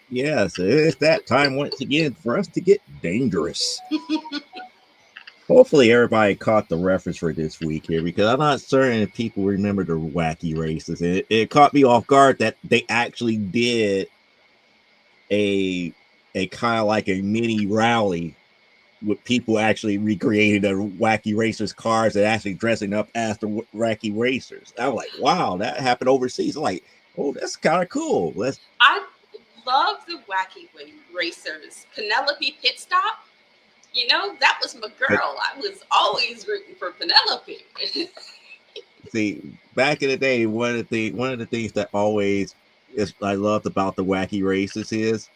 Yes, it's that time once again for us to get dangerous. Hopefully, everybody caught the reference for this week here because I'm not certain if people remember the wacky races. It caught me off guard that they actually did a a kind of like a mini rally with people actually recreating the wacky racers cars and actually dressing up as the wacky racers. I was like, wow, that happened overseas. I'm like, oh, that's kind of cool. Let's I love the wacky racers. Penelope Pit Stop. You know, that was my girl. I was always rooting for Penelope. see back in the day. One of the things that always is I loved about the wacky races is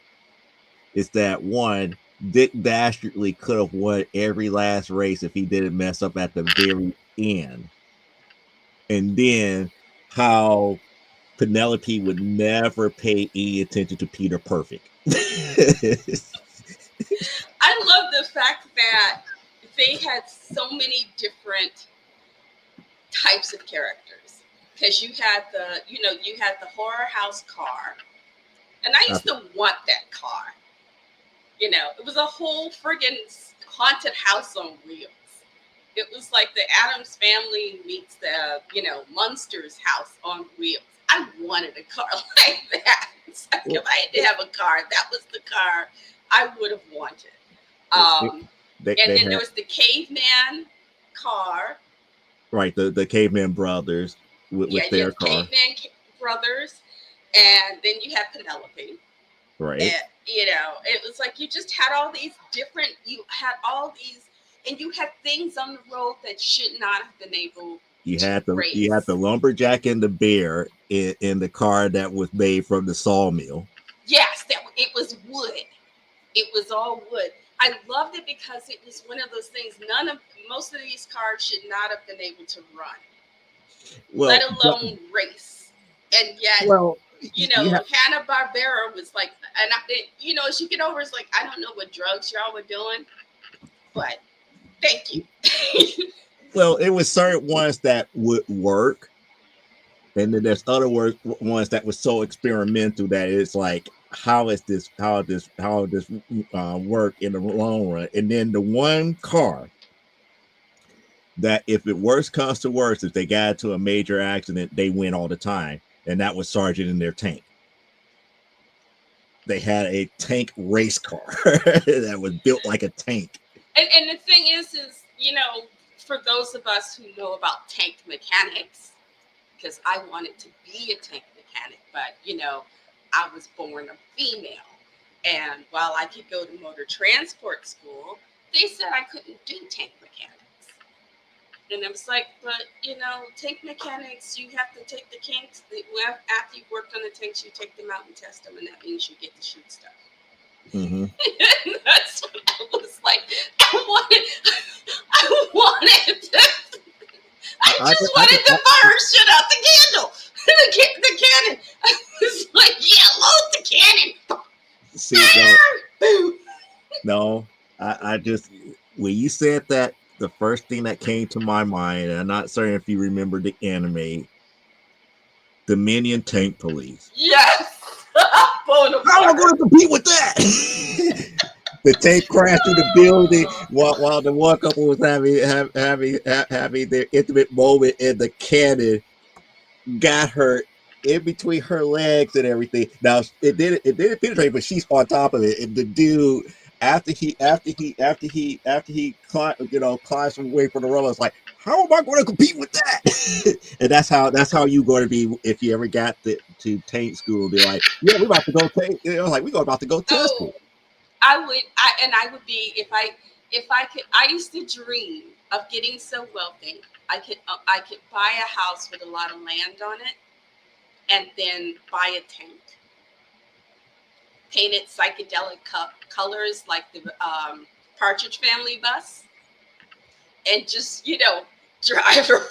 that one Dick Dastardly could have won every last race if he didn't mess up at the very end, and then how Penelope would never pay any attention to Peter Perfect. I love the fact that they had so many different types of characters because you had the horror house car, and I used to want that car. You know, it was a whole friggin' haunted house on wheels. It was like the Addams family meets the Munsters house on wheels. I wanted a car like that. So if I had to have a car, that was the car I would have wanted. And they then there had was the caveman car. right the caveman brothers Yeah, with you their had car, brothers, and then you had Penelope. right? And it was like you just had all these different. You had all these, and you had things on the road that should not have been able to You had race. the lumberjack and the bear in the car that was made from the sawmill. Yes, that it was wood. It was all wood. I loved it because it was one of those things. Most of these cars should not have been able to run, let Well, alone race. And yet, well, you have Hanna Barbera was like, and as you get over, it's like I don't know what drugs y'all were doing, but thank you. well, it was certain ones that would work, and then there's other ones that was so experimental that it's like, how this work in the long run, and then the one car that if it worst comes to worst, if they got into a major accident, they win all the time, and that was Sergeant in their tank. They had a tank race car that was built like a tank. And the thing is, for those of us who know about tank mechanics, because I wanted to be a tank mechanic, but I was born a female. And while I could go to motor transport school, they said I couldn't do tank mechanics. And I was like, but tank mechanics, you have to take the tanks. After you've worked on the tanks, you take them out and test them, and that means you get to shoot stuff. Mm-hmm. And that's what I was like. I wanted to. I just wanted to fire shit out the candle. The cannon. I was like, yeah, load the cannon. See, no, I just when you said that, the first thing that came to my mind, and I'm not certain if you remember the anime, the Minion Tank Police. Yes. How am I going to compete with that? The tank crashed through the building while the one couple was having their intimate moment, and the cannon got her in between her legs and everything. Now it didn't penetrate, but she's on top of it. And the dude, after he climbs away from the roller, it's like, how am I going to compete with that? And that's how you going to be if you ever got to tank school. Be like, yeah, we're about to go tank. Like we about to go test Oh, it. I would be if I could. I used to dream of getting so wealthy I could buy a house with a lot of land on it, and then buy a tank, paint it psychedelic colors like the Partridge Family bus, and just drive around.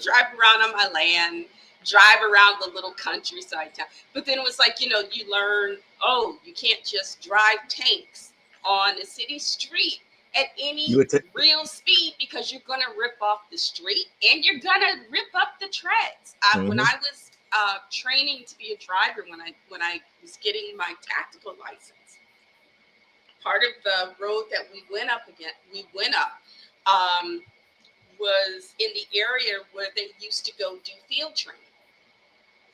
Drive around on my land, drive around the little countryside town. But then it was like, you learn, oh, you can't just drive tanks on a city street at any real speed because you're going to rip off the street and you're going to rip up the treads. Mm-hmm. training to be a driver when I was getting my tactical license. Part of the road that we went up, um, was in the area where they used to go do field training.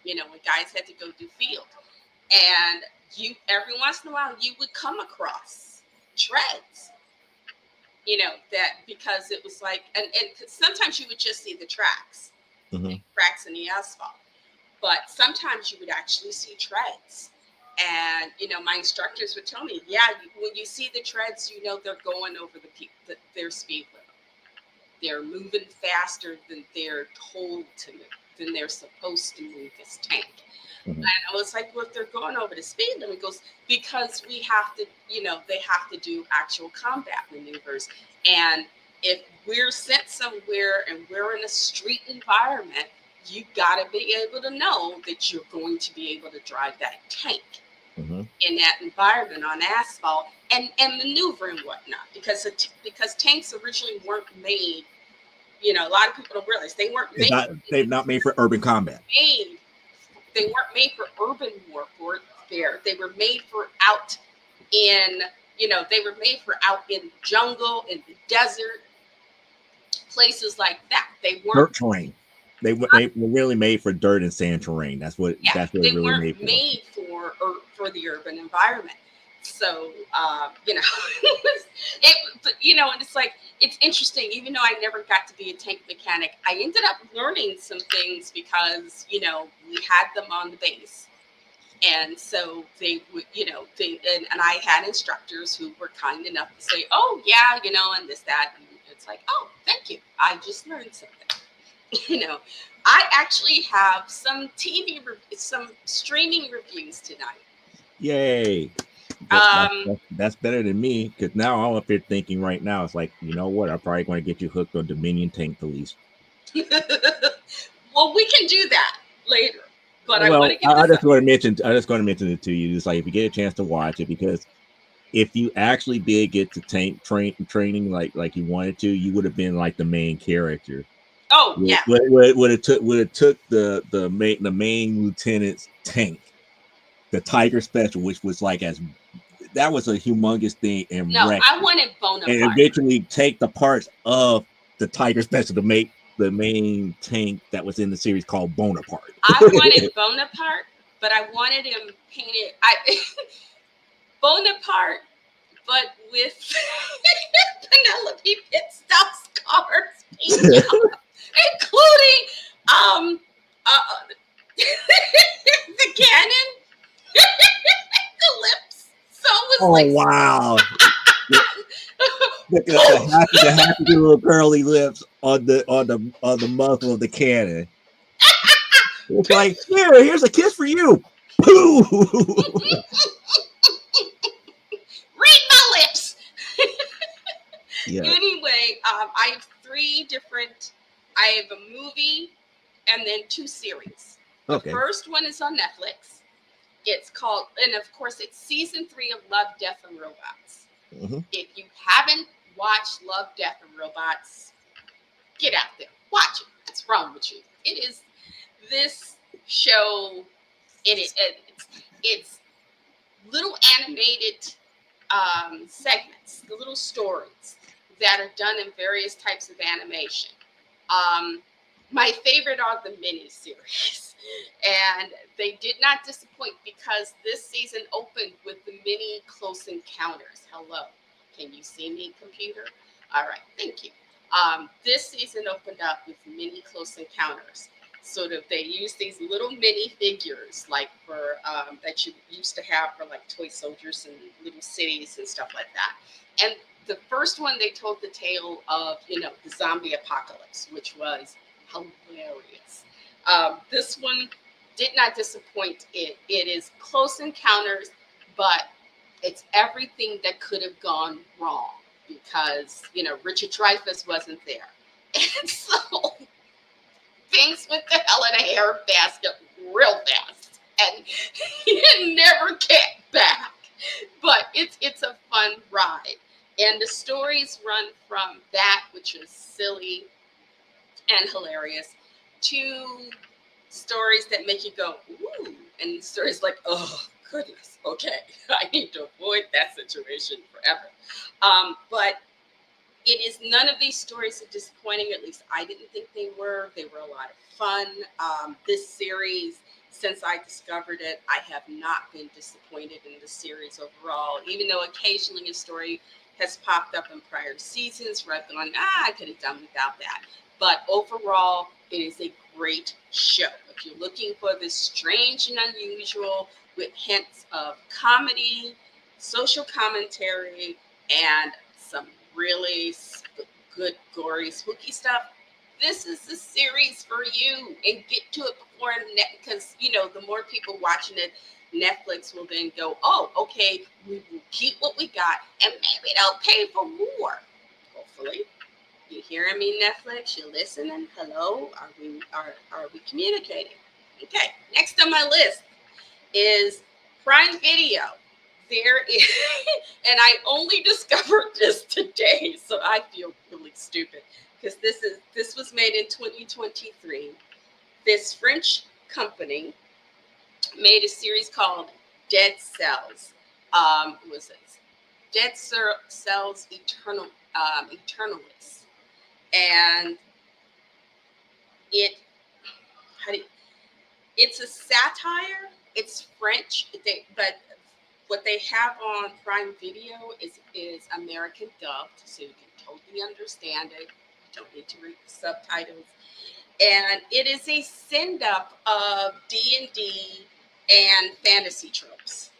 You know, when guys had to go do field, and you every once in a while you would come across treads. You know that because it was like, and sometimes you would just see the tracks, Mhm. cracks in the asphalt, but sometimes you would actually see treads. And you know, my instructors would tell me, yeah, when you see the treads, you know they're going over their speed limit. They're moving faster than they're told to move, than they're supposed to move this tank. Mhm. And I was like, well, if they're going over the speed limit, goes because we have to, you know, they have to do actual combat maneuvers. And if we're sent somewhere and we're in a street environment, you got to be able to know that you're going to be able to drive that tank Mhm. in that environment on asphalt and maneuver and whatnot. Because tanks originally weren't made. You know, a lot of people don't realize they weren't It's not. They've not made for urban combat. made they weren't made for urban warfare. They were made for out in, you know, they were made for out in the jungle, in the desert, places like that. They weren't. Dirt terrain. They were really made for dirt and sand terrain. Yeah, That's what they they're really weren't made for. made for the urban environment. So you know, but you know, and it's like it's interesting. Even though I never got to be a tank mechanic, I ended up learning some things because you know we had them on the base. And so they would, you know, and I had instructors who were kind enough to say, oh, yeah, you know, and this, that. And it's like, oh, thank you. I just learned something. You know, I actually have some streaming reviews tonight. Yay! Um, That's better than me because now I'm up here thinking right now. It's like you know what? I'm probably going to get you hooked on Dominion Tank Police. well, we can do that later, but I want Well, to get I this just up. going to mention. I just going to mention it to you. It's like if you get a chance to watch it because if you actually did get to training like you wanted to, you would have been like the main character. Oh, yeah. Would have took the main lieutenant's tank, the Tiger Special, which was like as that was a humongous thing and No, wreck I wanted and Bonaparte. eventually take the parts of the Tiger Special to make the main tank that was in the series called Bonaparte. I wanted Bonaparte, but I wanted him painted. Bonaparte, but with Penelope Pitstop's scars painted out, including um the cannon, the lips. So it was Oh like wow. The happy little curly lips on the muzzle of the cannon. It's like, here's a kiss for you. Pooh. read my lips. Yeah. Anyway, I have three different. I have a movie and then two series. The Okay. first one is on Netflix. It's called, and of course, it's season 3 of Love, Death, and Robots. Mm-hmm. If you haven't watched Love, Death, and Robots, get out there, watch it. What's wrong with you? It is this show. It's little animated segments, the little stories that are done in various types of animation. Um, my favorite are the mini series, and they did not disappoint because this season opened with the mini Close Encounters. Hello, can you see me, computer? All right, thank you. This season opened up with mini Close Encounters. Sort of, they use these little mini figures like for that you used to have for like toy soldiers and little cities and stuff like that. And the first one, they told the tale of, you know, the zombie apocalypse, which was hilarious. This one did not disappoint. It is Close Encounters, but it's everything that could have gone wrong because, you know, Richard Dreyfuss wasn't there. And so things went to hell in a hair basket real fast. And he never came back. But it's a fun ride. And the stories run from that, which is silly and hilarious, to stories that make you go, ooh, and stories like, oh, goodness, okay, I need to avoid that situation forever. But it is none of these stories are disappointing. At least I didn't think they were. They were a lot of fun. This series, since I discovered it, I have not been disappointed in the series overall. Even though occasionally a story has popped up in prior seasons where I've gone, I could have done without that. But overall, it is a great show. If you're looking for this strange and unusual with hints of comedy, social commentary, and some really good, gory, spooky stuff, this is the series for you. And get to it before net, because the more people watching it, Netflix will then go, oh, okay, we will keep what we got, and maybe they'll pay for more. Hopefully, you hearing me, Netflix? You listening? Hello, are we communicating? Okay, next on my list is Prime Video. There is, and I only discovered this today, so I feel really stupid because this was made in 2023. This French company made a series called Dead Cells. Was it Dead Cells Eternalists, and it how do you, it's a satire. It's French, but what they have on Prime Video is American dubbed, so you can totally understand it. You don't need to read the subtitles. And it is a send up of D&D and fantasy tropes.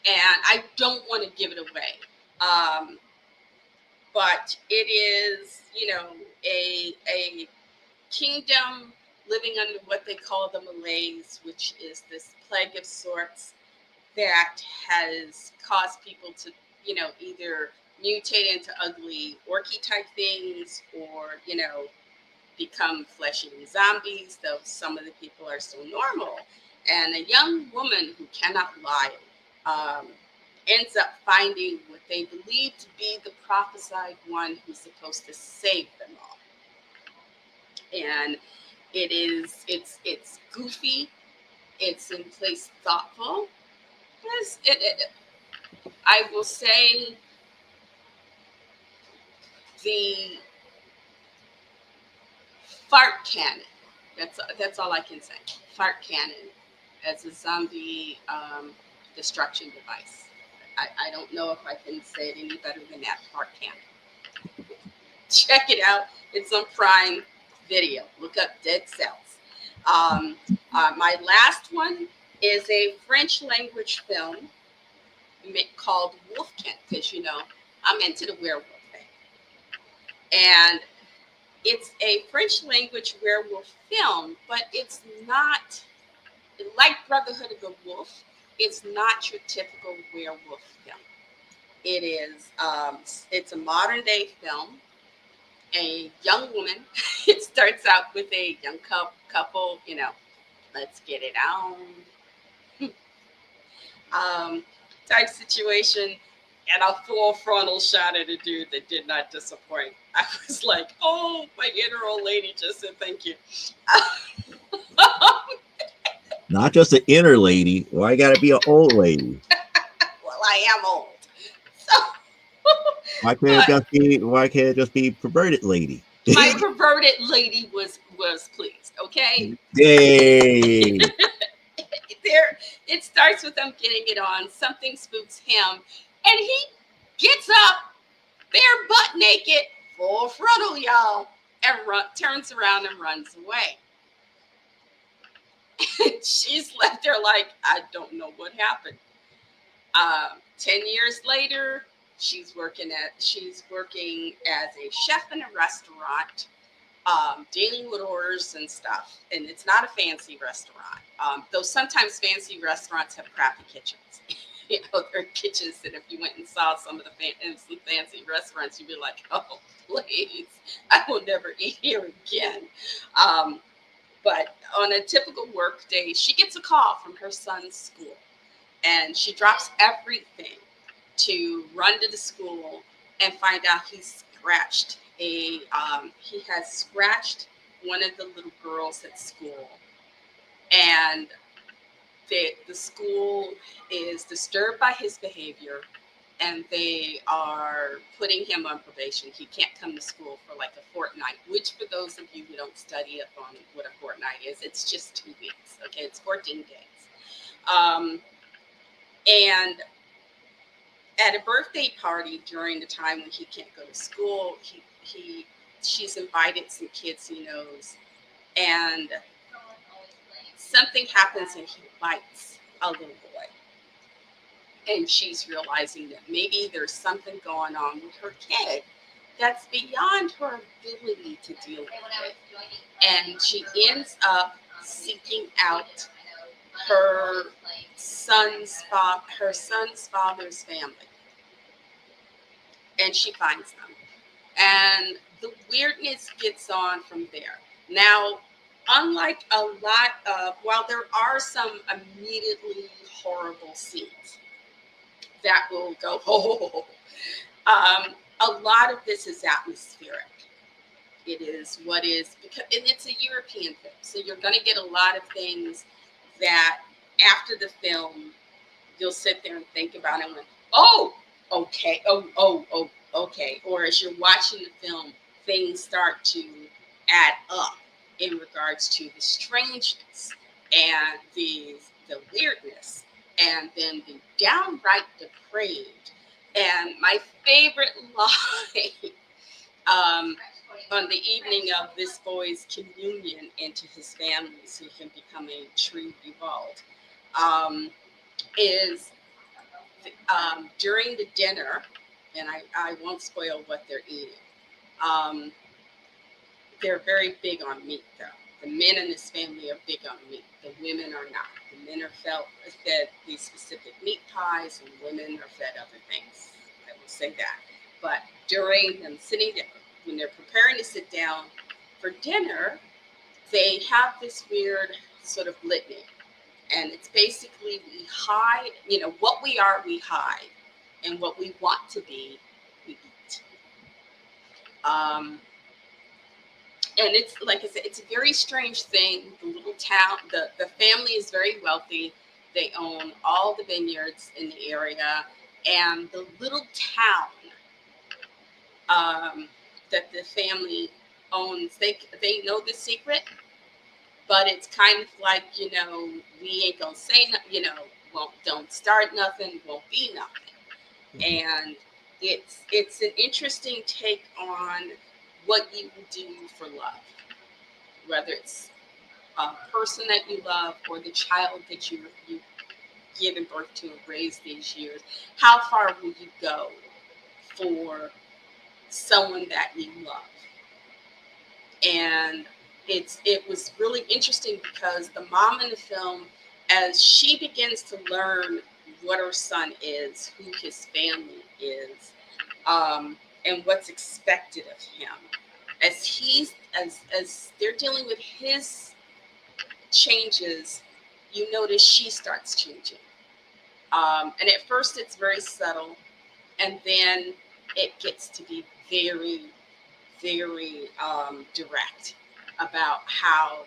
And I don't want to give it away, but it is, a kingdom living under what they call the malaise, which is this plague of sorts that has caused people to, either mutate into ugly orky type things or, become flesh eating zombies, though some of the people are so normal. And a young woman who cannot lie um, ends up finding what they believe to be the prophesied one who's supposed to save them all. And it's goofy, it's in place thoughtful. I will say the fart cannon. That's all I can say. Fart cannon as a zombie destruction device. I don't know if I can say it any better than that. Fart cannon. Check it out. It's on Prime Video. Look up Dead Cells. My last one is a French language film called Wolfkin, because I'm into the werewolf thing. And it's a French language werewolf film, but it's not like Brotherhood of the Wolf. It's not your typical werewolf film. It is. It's a modern day film. A young woman. It starts out with a young couple. Let's get it on. Type situation, and a full frontal shot at a dude that did not disappoint. I was like, oh, my inner old lady just said thank you. Not just an inner lady. Why gotta be an old lady? Well, I am old. So, Why can't it just be perverted lady? My perverted lady was pleased, okay? Yay! There, it starts with them getting it on. Something spooks him, and he gets up, bare butt naked, full frontal, y'all, and turns around and runs away. She's left there like, I don't know what happened. 10 years later, she's working as a chef in a restaurant, dealing with orders and stuff. And it's not a fancy restaurant, though sometimes fancy restaurants have crappy kitchens. There are kitchens that if you went and saw some of the some fancy restaurants, you'd be like, oh, please, I will never eat here again. But on a typical work day, she gets a call from her son's school, and she drops everything to run to the school and find out he has scratched one of the little girls at school and the school is disturbed by his behavior, and they are putting him on probation. He can't come to school for like a fortnight, which for those of you who don't study up on what a fortnight is, it's just 2 weeks. Okay, it's 14 days. And at a birthday party during the time when he can't go to school, she's invited some kids he knows, and something happens and he bites a little boy. And she's realizing that maybe there's something going on with her kid that's beyond her ability to deal with it. And she ends up seeking out her son's father's family, and she finds them. And the weirdness gets on from there. Now, unlike a lot of, while there are some immediately horrible scenes that will go, oh, a lot of this is atmospheric. It is what is, because, and it's a European film, so you're going to get a lot of things that after the film, you'll sit there and think about it and went, oh, okay, okay. Or as you're watching the film, things start to add up in regards to the strangeness and the weirdness, and then the downright depraved. And my favorite line on the evening of this boy's communion into his family so he can become a true Ewald, is during the dinner, and I won't spoil what they're eating. They're very big on meat, though. The men in this family are big on meat. The women are not. The men are fed these specific meat pies, and women are fed other things. I will say that. But during them sitting down, when they're preparing to sit down for dinner, they have this weird sort of litany. And it's basically, we hide, what we are, we hide. And what we want to be, we eat. And it's, like I said, it's a very strange thing. The little town, the family is very wealthy. They own all the vineyards in the area. And the little town that the family owns, they know the secret. But it's kind of like, we ain't gonna say nothing, don't start nothing, won't be nothing. And it's an interesting take on what you would do for love, whether it's a person that you love or the child that you've given birth to and raised these years. How far will you go for someone that you love? And it was really interesting because the mom in the film, as she begins to learn what her son is, who his family is, and what's expected of him, as they're dealing with his changes, you notice she starts changing. And at first it's very subtle, and then it gets to be very, very direct about how,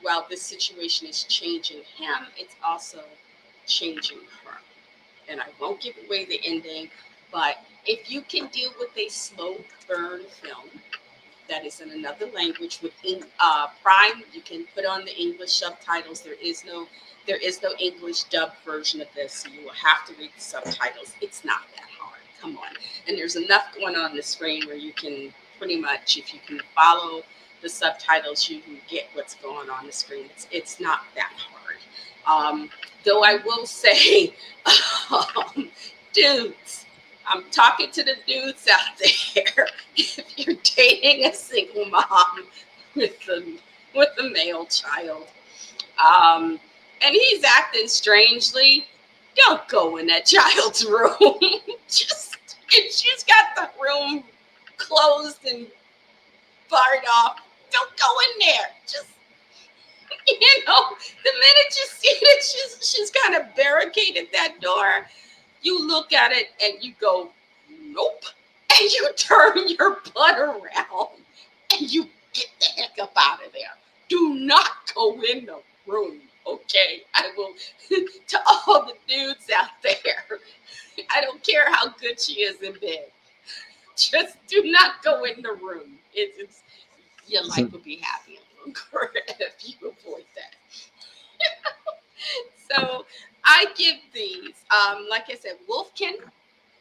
while this situation is changing him, it's also changing her. And I won't give away the ending, but if you can deal with a slow burn film that is in another language with Prime, you can put on the English subtitles. There is no English dubbed version of this, so you will have to read the subtitles. It's not that hard. Come on. And there's enough going on the screen where you can pretty much, if you can follow the subtitles, you can get what's going on the screen. It's not that hard. Though I will say, dudes, I'm talking to the dudes out there. If you're dating a single mom with a male child, and he's acting strangely, don't go in that child's room. If she's got the room closed and barred off, don't go in there. Just, the minute you see that she's kind of barricaded that door, you look at it and you go, nope. And you turn your butt around and you get the heck up out of there. Do not go in them. room. Okay, I will to all the dudes out there. I don't care how good she is in bed. Just do not go in the room. It's your life will be happy and longer if you avoid that. So I give these, like I said, Wolfkin.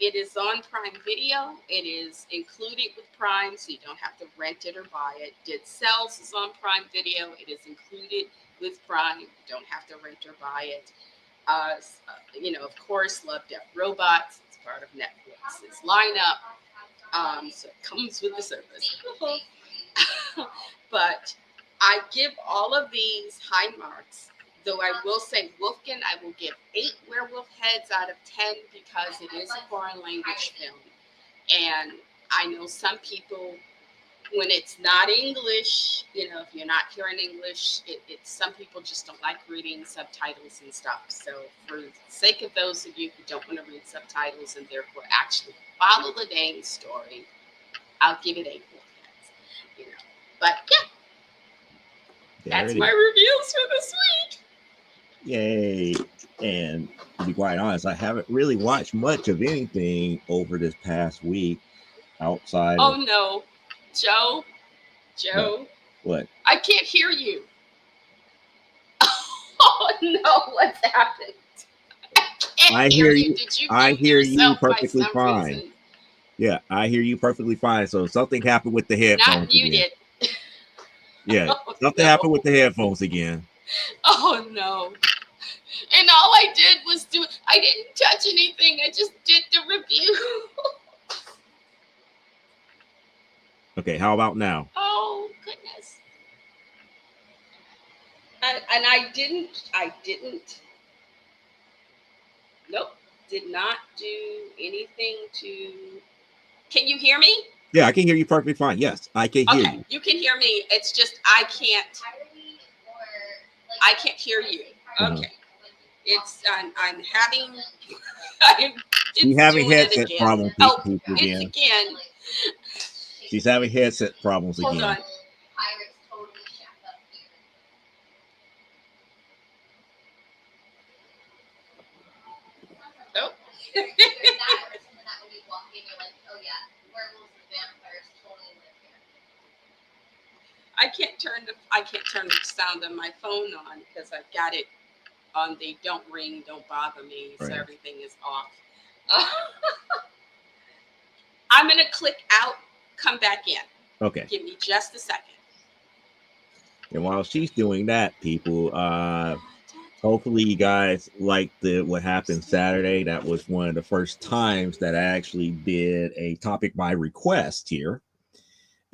It is on Prime Video. It is included with Prime, so you don't have to rent it or buy it. Dead Cells is on Prime Video. It is included with Prime. You don't have to rent or buy it. Of course, Love, Death, Robots. It's part of Netflix's lineup. So it comes with the service. But I give all of these high marks. Though I will say Wolfkin, I will give 8 werewolf heads out of 10 because it is a foreign language film. And I know some people, when it's not English, if you're not hearing English, some people just don't like reading subtitles and stuff. So for the sake of those of you who don't want to read subtitles and therefore actually follow the dang story, I'll give it 8 wolf heads. But yeah, that's my reviews for this week. Yay. And to be quite honest, I haven't really watched much of anything over this past week outside. Oh, no. Joe. What? I can't hear you. Oh, no. What's happened? I hear you. Did you I hear you perfectly by some fine. reason? Yeah, I hear you perfectly fine. So something happened with the headphones. Not muted. Again. Yeah, Oh, something happened with the headphones again. Oh, no. And all I did was I didn't touch anything. I just did the review. Okay, how about now? Oh, goodness. And I didn't. Nope. Did not do anything to. Can you hear me? Yeah, I can hear you perfectly fine. Yes, I can hear you. You can hear me. It's just I can't hear you. Okay. It's I'm having. She's having headset problems. It's again. She's having headset problems again. Hold on. Oh. I can't turn the sound on my phone on because I've got it on the don't ring, don't bother me, so everything is off. I'm gonna click out, come back in. Okay. Give me just a second. And while she's doing that, people, hopefully you guys liked what happened Saturday. That was one of the first times that I actually did a topic by request here.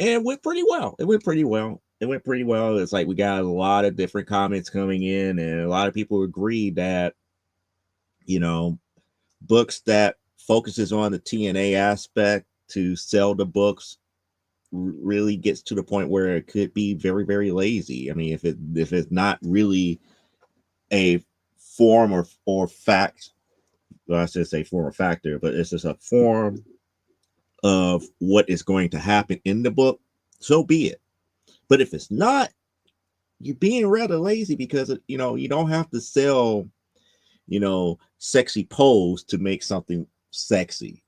And it went pretty well. It's like we got a lot of different comments coming in, and a lot of people agree that, books that focuses on the TNA aspect to sell the books really gets to the point where it could be very, very lazy. I mean, if it's not really a form or fact, well, I should say form or factor, but it's just a form of what is going to happen in the book, so be it. But if it's not, you're being rather lazy because you don't have to sell sexy pose to make something sexy.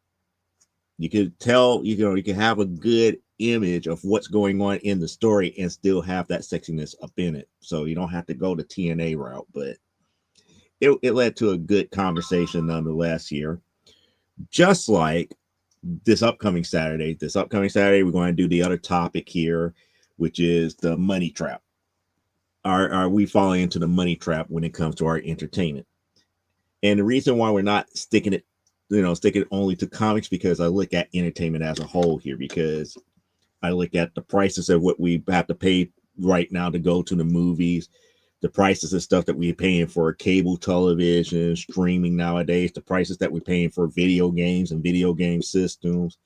You could tell, you can have a good image of what's going on in the story and still have that sexiness up in it. So you don't have to go the TNA route, but it led to a good conversation nonetheless here. Just like this upcoming Saturday, we're going to do the other topic here, which is the money trap. Are we falling into the money trap when it comes to our entertainment? And the reason why we're not sticking it only to comics, because I look at entertainment as a whole here, because I look at the prices of what we have to pay right now to go to the movies, the prices of stuff that we're paying for cable television, streaming nowadays, the prices that we're paying for video games and video game systems.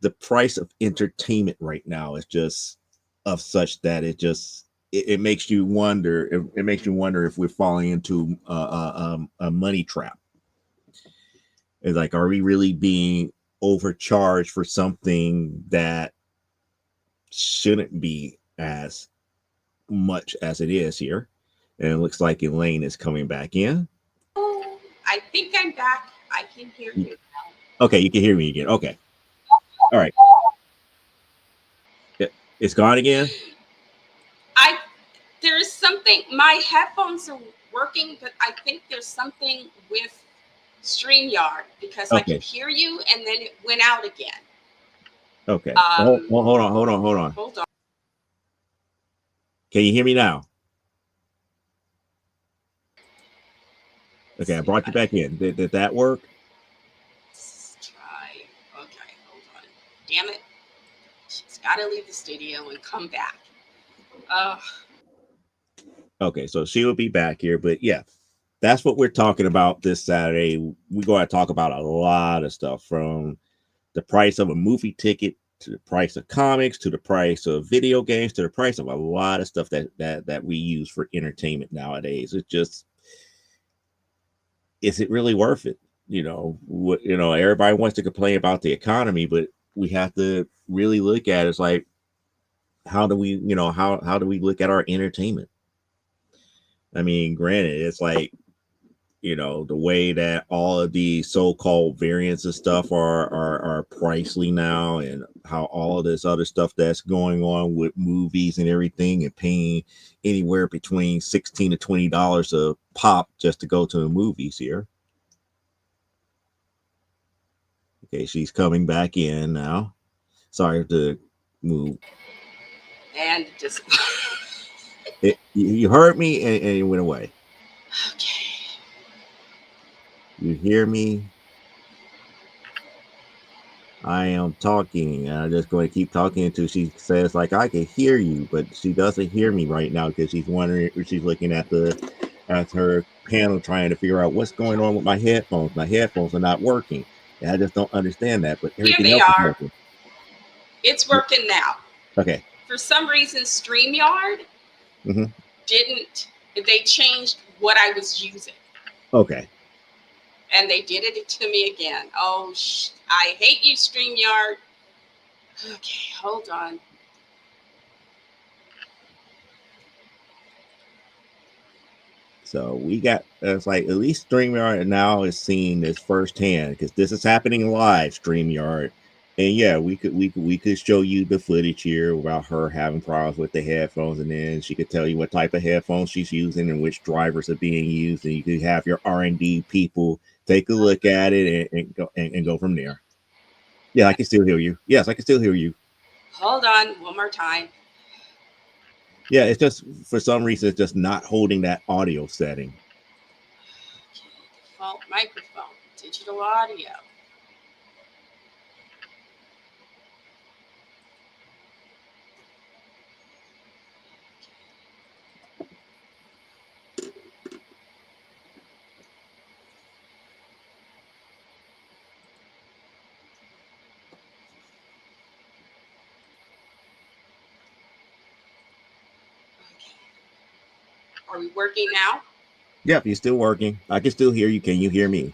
The price of entertainment right now is just of such that it makes you wonder. It makes you wonder if we're falling into a money trap. It's like, are we really being overcharged for something that shouldn't be as much as it is here? And it looks like Elaine is coming back in. Oh, I think I'm back. I can hear you now. Okay, you can hear me again. Okay. All right. It's gone again? I There's something. My headphones are working, but I think there's something with StreamYard because I could Okay. hear you and then it went out again. Okay. Hold on. Hold on. Can you hear me now? Let's Okay, I see if brought you I back can. in. Did that work? Let's try. Okay, hold on. Damn it. She's got to leave the studio and come back. Uh, Okay, so she will be back here. But yeah, that's what we're talking about this Saturday. We're going to talk about a lot of stuff, from the price of a movie ticket to the price of comics to the price of video games to the price of a lot of stuff that we use for entertainment nowadays. It's just, is it really worth it? Everybody wants to complain about the economy, but we have to really look at it. It's like, how do we, how do we look at our entertainment? I mean, granted, it's like, the way that all of the so-called variants of stuff are pricely now, and how all of this other stuff that's going on with movies and everything, and paying anywhere between $16 to $20 a pop just to go to the movies here. Okay, she's coming back in now. Sorry to move. and just. You heard me, and it went away. Okay. You hear me? I am talking, and I'm just going to keep talking until she says, like, I can hear you, but she doesn't hear me right now because she's wondering, she's looking at her panel, trying to figure out what's going on with my headphones. My headphones are not working, and I just don't understand that. But Here everything they else is are. working. It's working now. Okay. For some reason, StreamYard Mm-hmm. didn't. They changed what I was using. Okay. And they did it to me again. Oh, I hate you, StreamYard. Okay, hold on. So we got, it's like, at least StreamYard now is seeing this firsthand, because this is happening live, StreamYard. And yeah, we could show you the footage here about her having problems with the headphones, and then she could tell you what type of headphones she's using and which drivers are being used, and you could have your R&D people take a look at it, and go from there. Yeah, I can still hear you. Yes, I can still hear you. Hold on one more time. Yeah, it's just, for some reason, it's just not holding that audio setting. Okay, default microphone, digital audio. Okay. Are we working now? Yep, you're still working. I can still hear you. Can you hear me?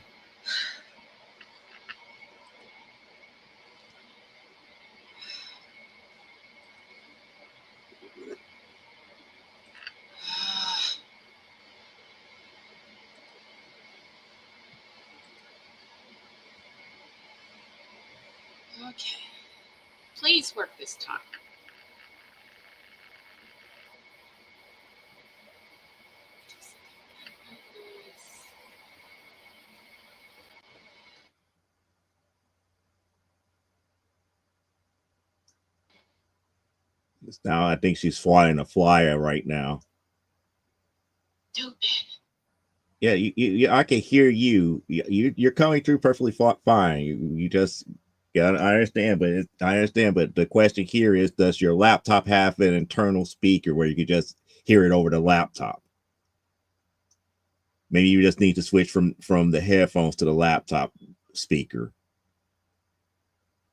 Okay. Please work this time. Now I think she's flying a flyer right now. Stupid. Yeah, I can hear you. You're coming through perfectly fine. You just, yeah, I understand, but I understand. But the question here is, does your laptop have an internal speaker where you can just hear it over the laptop? Maybe you just need to switch from the headphones to the laptop speaker.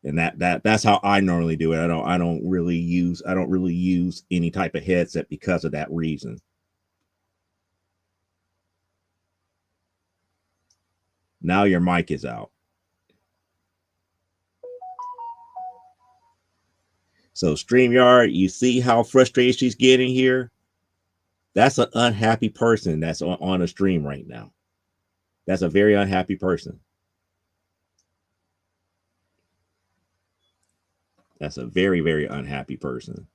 And that's how I normally do it. I don't really use any type of headset because of that reason. Now your mic is out. So StreamYard, you see how frustrated she's getting here? That's an unhappy person that's on a stream right now. That's a very unhappy person. That's a very, very unhappy person.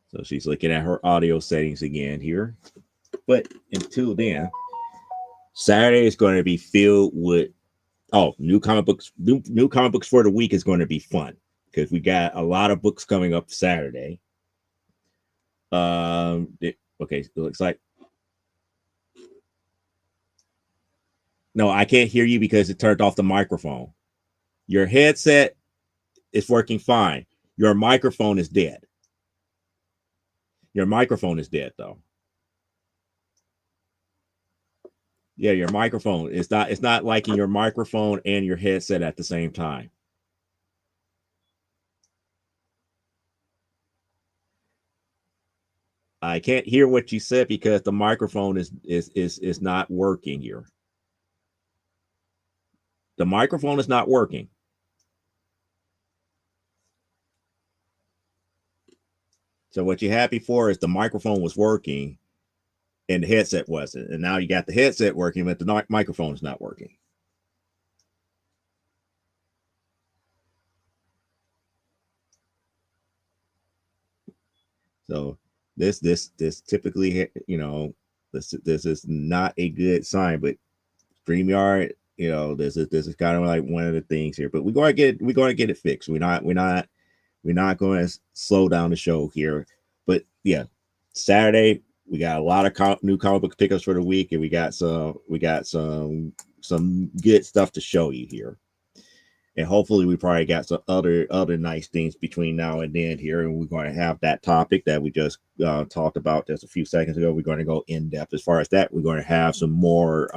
So she's looking at her audio settings again here. But until then, Saturday is going to be filled with new comic books. New comic books for the week is going to be fun because we got a lot of books coming up Saturday. Okay, it looks like no, I can't hear you because it turned off the microphone. Your headset is working fine. Your microphone is dead. Your microphone is dead though. Yeah, your microphone. It's not liking your microphone and your headset at the same time. I can't hear what you said because the microphone is not working here. The microphone is not working. So what you had before is the microphone was working and the headset wasn't. And now you got the headset working, but the microphone is not working. So this typically, this is not a good sign, but StreamYard, this is kind of like one of the things here. But we're going to get it fixed. We're not going to slow down the show here. But yeah, Saturday we got a lot of new comic book pickups for the week, and we got some good stuff to show you here. And hopefully we probably got some other nice things between now and then here, and we're going to have that topic that we just talked about just a few seconds ago. We're going to go in depth as far as that. We're going to have some more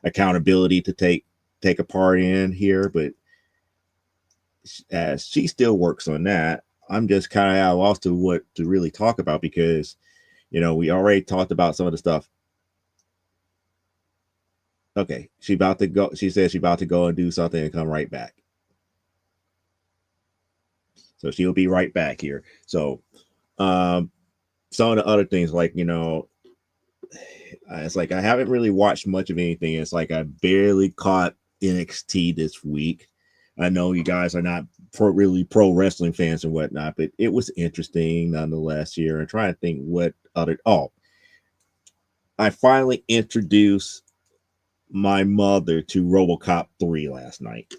accountability to take a part in here, but as she still works on that, I'm just kind of at a loss to what to really talk about because we already talked about some of the stuff. Okay, she about to go. She says she's about to go and do something and come right back. So she'll be right back here. So some of the other things like it's like I haven't really watched much of anything. It's like I barely caught NXT this week. I know you guys are not really pro wrestling fans and whatnot, but it was interesting nonetheless here. And trying to think what other. Oh, I finally introduced my mother to RoboCop 3 last night.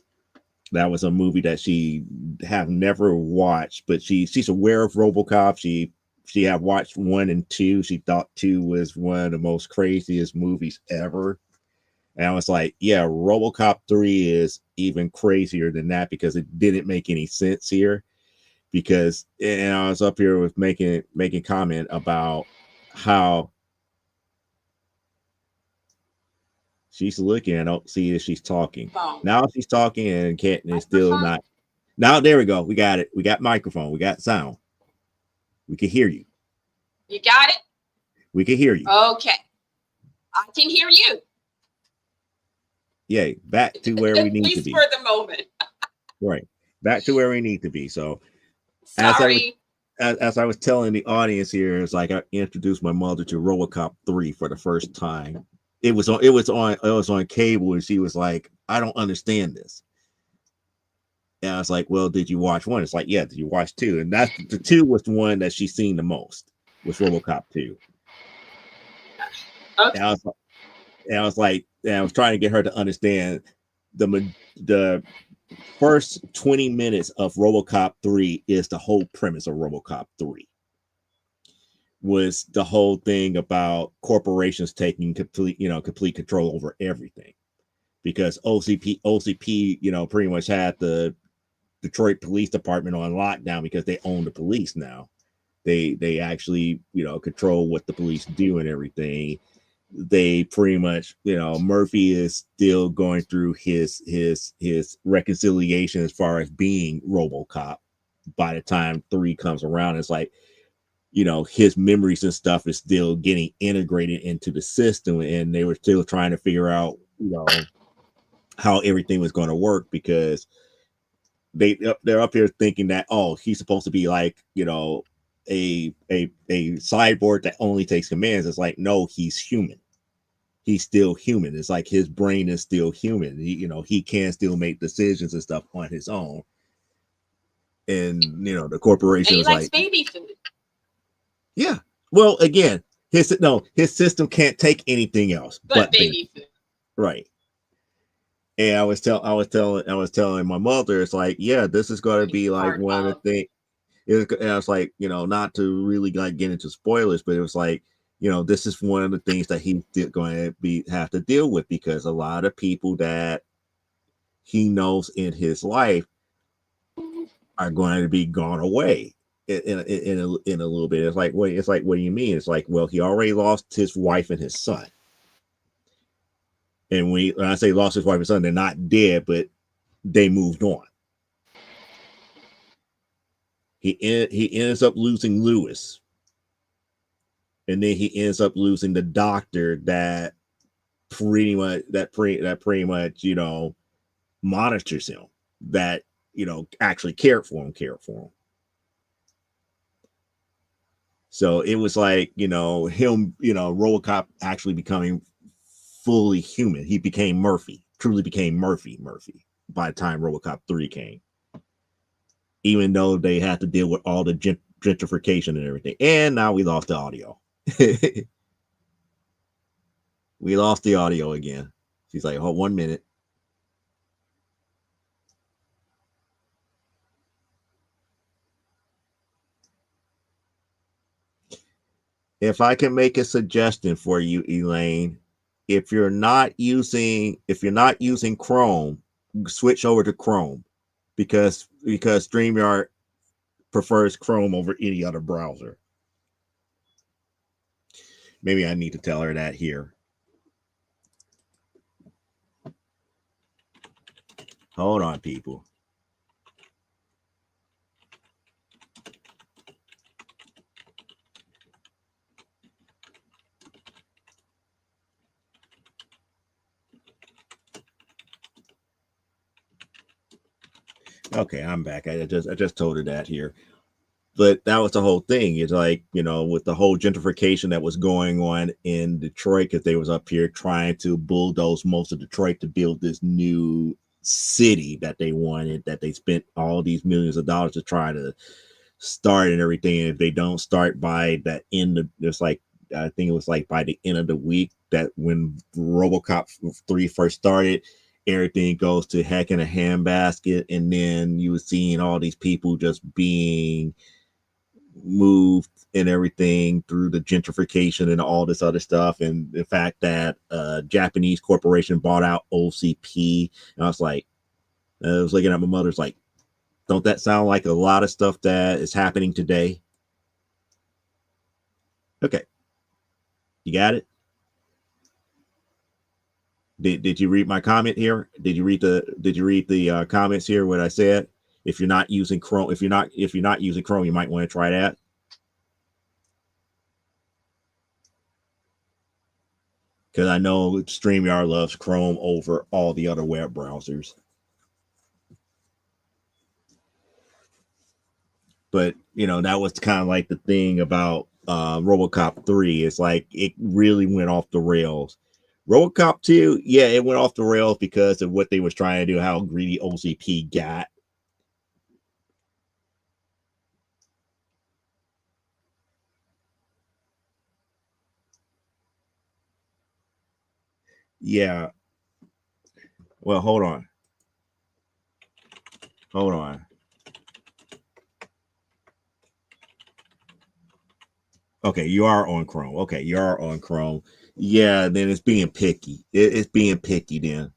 That was a movie that she have never watched, but she's aware of RoboCop. She have watched 1 and 2. She thought 2 was one of the most craziest movies ever. And I was like, yeah, RoboCop 3 is even crazier than that because it didn't make any sense here. Because and I was up here with making comment about how she's looking. I don't see if she's talking. Now she's talking and can't and still not. Now there we go. We got it. We got microphone. We got sound. We can hear you. You got it? We can hear you. Okay. I can hear you. Yay. Back to where we need to be. For the moment. Right. Back to where we need to be. So sorry. As I was telling the audience here, it's like I introduced my mother to RoboCop 3 for the first time. It was on cable, and she was like, I don't understand this. And I was like, well, did you watch 1? It's like, yeah, did you watch 2? And that's the 2 was the one that she's seen the most, was RoboCop 2. Okay. And I was trying to get her to understand the first 20 minutes of RoboCop 3 is the whole premise of RoboCop 3. Was the whole thing about corporations taking complete control over everything, because OCP pretty much had the Detroit Police Department on lockdown because they own the police now. They actually control what the police do and everything. they pretty much, Murphy is still going through his reconciliation as far as being RoboCop. By the time 3 comes around, it's like, his memories and stuff is still getting integrated into the system, and they were still trying to figure out, how everything was going to work, because they're up here thinking that, oh, he's supposed to be like, a cyborg that only takes commands. It's like, no, he's human. He's still human. It's like his brain is still human. He can still make decisions and stuff on his own. And the And corporation he was likes like, baby food. yeah. Well, again, his system can't take anything else But but baby. baby food. Right. And I was telling my mother, it's like, yeah, this is going to be like Part one of the of things. And I was like, not to really like get into spoilers, but it was like, this is one of the things that he's going to have to deal with, because a lot of people that he knows in his life are going to be gone away in a little bit. It's like, wait, it's like, what do you mean? It's like, well, he already lost his wife and his son. And when I say lost his wife and son, they're not dead, but they moved on. He ends up losing Lewis, and then he ends up losing the doctor that pretty much monitors him, that actually cared for him. So it was like, him, RoboCop actually becoming fully human. He became Murphy, truly became Murphy by the time RoboCop 3 came. Even though they had to deal with all the gentrification and everything. And now we lost the audio. We lost the audio again. She's like, hold 1 minute. If I can make a suggestion for you, Elaine, if you're not using Chrome, switch over to Chrome, because StreamYard prefers Chrome over any other browser. Maybe I need to tell her that here. Hold on, people. Okay, I'm back. I just told her that here. But that was the whole thing. It's like, with the whole gentrification that was going on in Detroit, because they was up here trying to bulldoze most of Detroit to build this new city that they wanted, that they spent all these millions of dollars to try to start and everything. And if they don't start by the end of, it's like, I think it was like by the end of the week, that when RoboCop 3 first started, everything goes to heck in a handbasket. And then you were seeing all these people just being moved and everything through the gentrification and all this other stuff, and the fact that Japanese corporation bought out OCP. And I was looking at my mother's like, don't that sound like a lot of stuff that is happening today? Okay, you got it. Did you read my comment here? Did you read the comments here? What I said? If you're not using Chrome, if you're not using Chrome, you might want to try that. Because I know StreamYard loves Chrome over all the other web browsers. But that was kind of like the thing about RoboCop 3. It's like it really went off the rails. RoboCop 2, yeah, it went off the rails because of what they was trying to do, how greedy OCP got. Yeah. Well, hold on. Hold on. Okay, you are on Chrome. Okay, you are on Chrome. Yeah, then it's being picky. It's being picky then.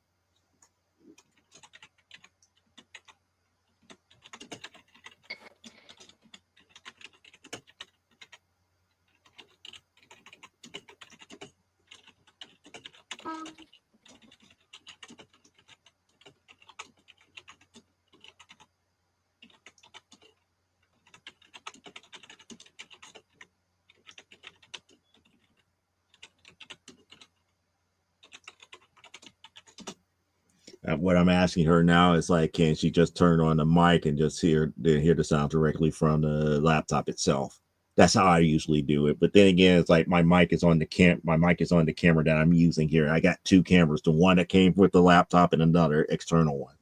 What I'm asking her now is like, can she just turn on the mic and just hear the sound directly from the laptop itself? That's how I usually do it. But then again, it's like my mic is on the camera that I'm using here. I got two cameras, the one that came with the laptop and another external one.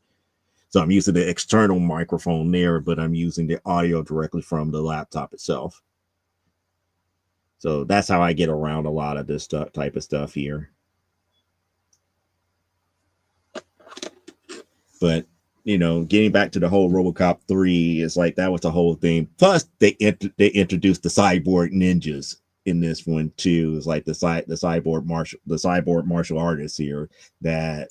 So I'm using the external microphone there, but I'm using the audio directly from the laptop itself. So that's how I get around a lot of this type of stuff here. But getting back to the whole RoboCop 3, is like that was the whole thing. Plus, they introduced the cyborg ninjas in this one too. It's like the cyborg martial artists here that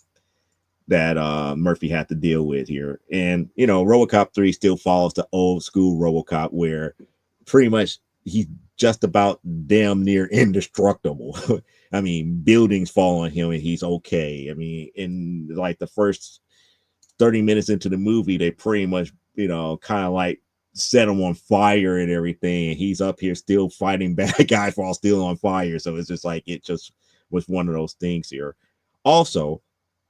Murphy had to deal with here. And RoboCop 3 still follows the old school RoboCop, where pretty much he's just about damn near indestructible. I mean, buildings fall on him and he's okay. I mean, in like the first 30 minutes into the movie, they pretty much, kind of like set him on fire and everything. And he's up here still fighting bad guys while still on fire. So it's just like, it just was one of those things here. Also,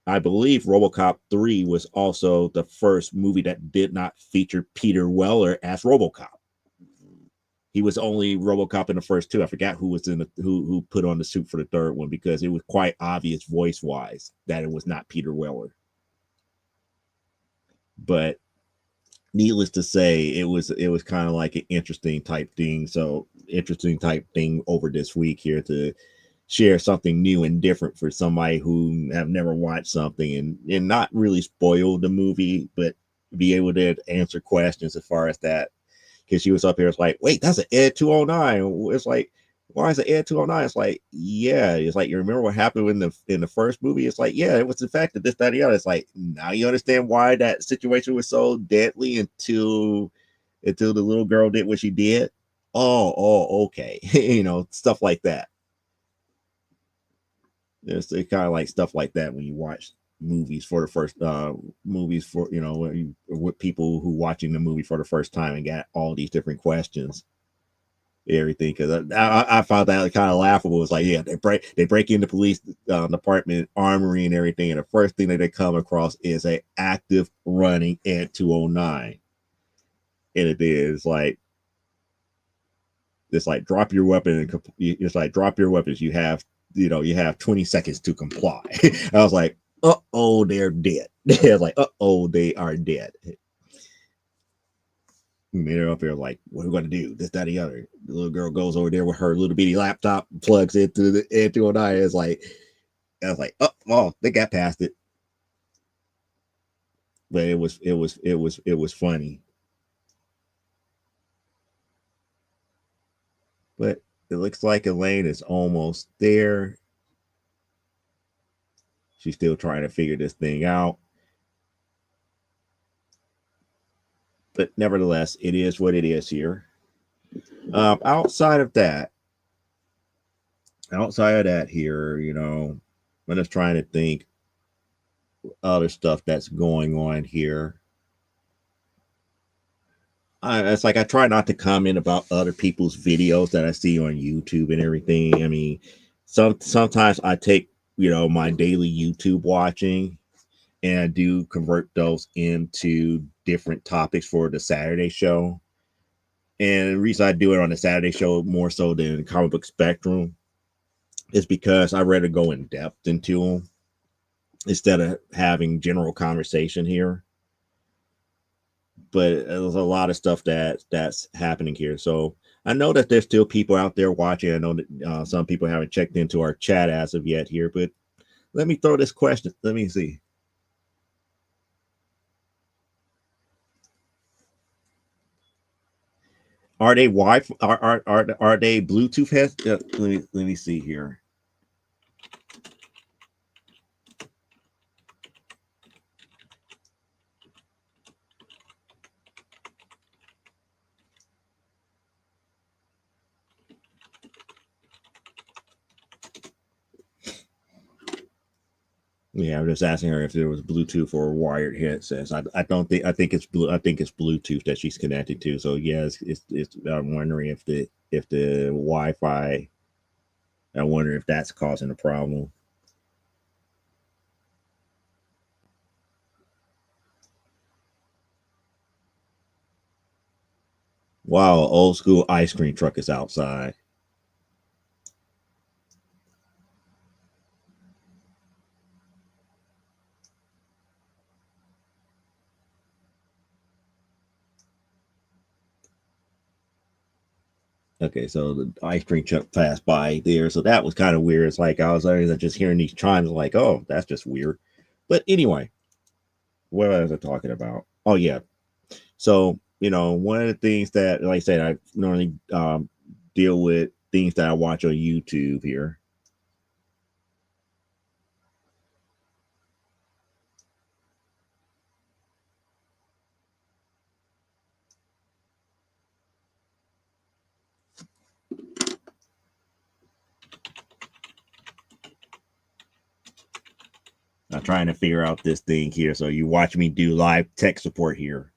I believe RoboCop 3 was also the first movie that did not feature Peter Weller as RoboCop. He was only RoboCop in the first two. I forgot who was who put on the suit for the third one, because it was quite obvious voice wise that it was not Peter Weller. But needless to say, it was kind of like an interesting type thing. So interesting type thing over this week here to share something new and different for somebody who have never watched something, and not really spoil the movie, but be able to answer questions as far as that. Because she was up here, it's like, wait, that's an Ed 209. It's like, why is it Ed 209? It's like, yeah, it's like, you remember what happened in the first movie? It's like, yeah, it was the fact that this, that, the other. It's like, now you understand why that situation was so deadly until the little girl did what she did. Oh, okay. Stuff like that. It's kind of like stuff like that when you watch movies for the first movies for with people who watching the movie for the first time and got all these different questions, everything. Because I found that kind of laughable. It's like, yeah, they break into police department armory and everything, and the first thing that they come across is a active running Ed 209, and it is like, it's like, drop your weapon, and it's like, drop your weapons. You have 20 seconds to comply. I was like, oh, they're dead. I was like, oh, they are dead. And they're up there like, what are we going to do? This, that, the other. The little girl goes over there with her little bitty laptop, plugs into the into an eye. It's like, I was like, oh, they got past it. But it was funny. But it looks like Elaine is almost there. She's still trying to figure this thing out. But nevertheless, it is what it is here. Outside of that, here, I'm just trying to think other stuff that's going on here. It's like, I try not to comment about other people's videos that I see on YouTube and everything. I mean, sometimes I take my daily YouTube watching, and I do convert those into different topics for the Saturday show. And the reason I do it on the Saturday show more so than Comic Book Spectrum is because I rather go in depth into them instead of having general conversation here. But there's a lot of stuff that's happening here. So I know that there's still people out there watching. I know that some people haven't checked into our chat as of yet here, but let me throw this question. Let me see. Are they Wi-Fi? Are they Bluetooth heads? Let me see here. Yeah, I'm just asking her if there was Bluetooth or wired headsets. I don't think, I think it's blue. I think it's Bluetooth that she's connected to. So yes, it's I'm wondering if the Wi-Fi. I wonder if that's causing a problem. Wow, old school ice cream truck is outside. Okay, so the ice cream truck passed by there, so that was kind of weird. It's like I was just hearing these chimes, like, oh, that's just weird. But anyway, what was I talking about? Oh yeah, so one of the things that, like I said, I normally deal with things that I watch on YouTube here. I'm trying to figure out this thing here. So you watch me do live tech support here.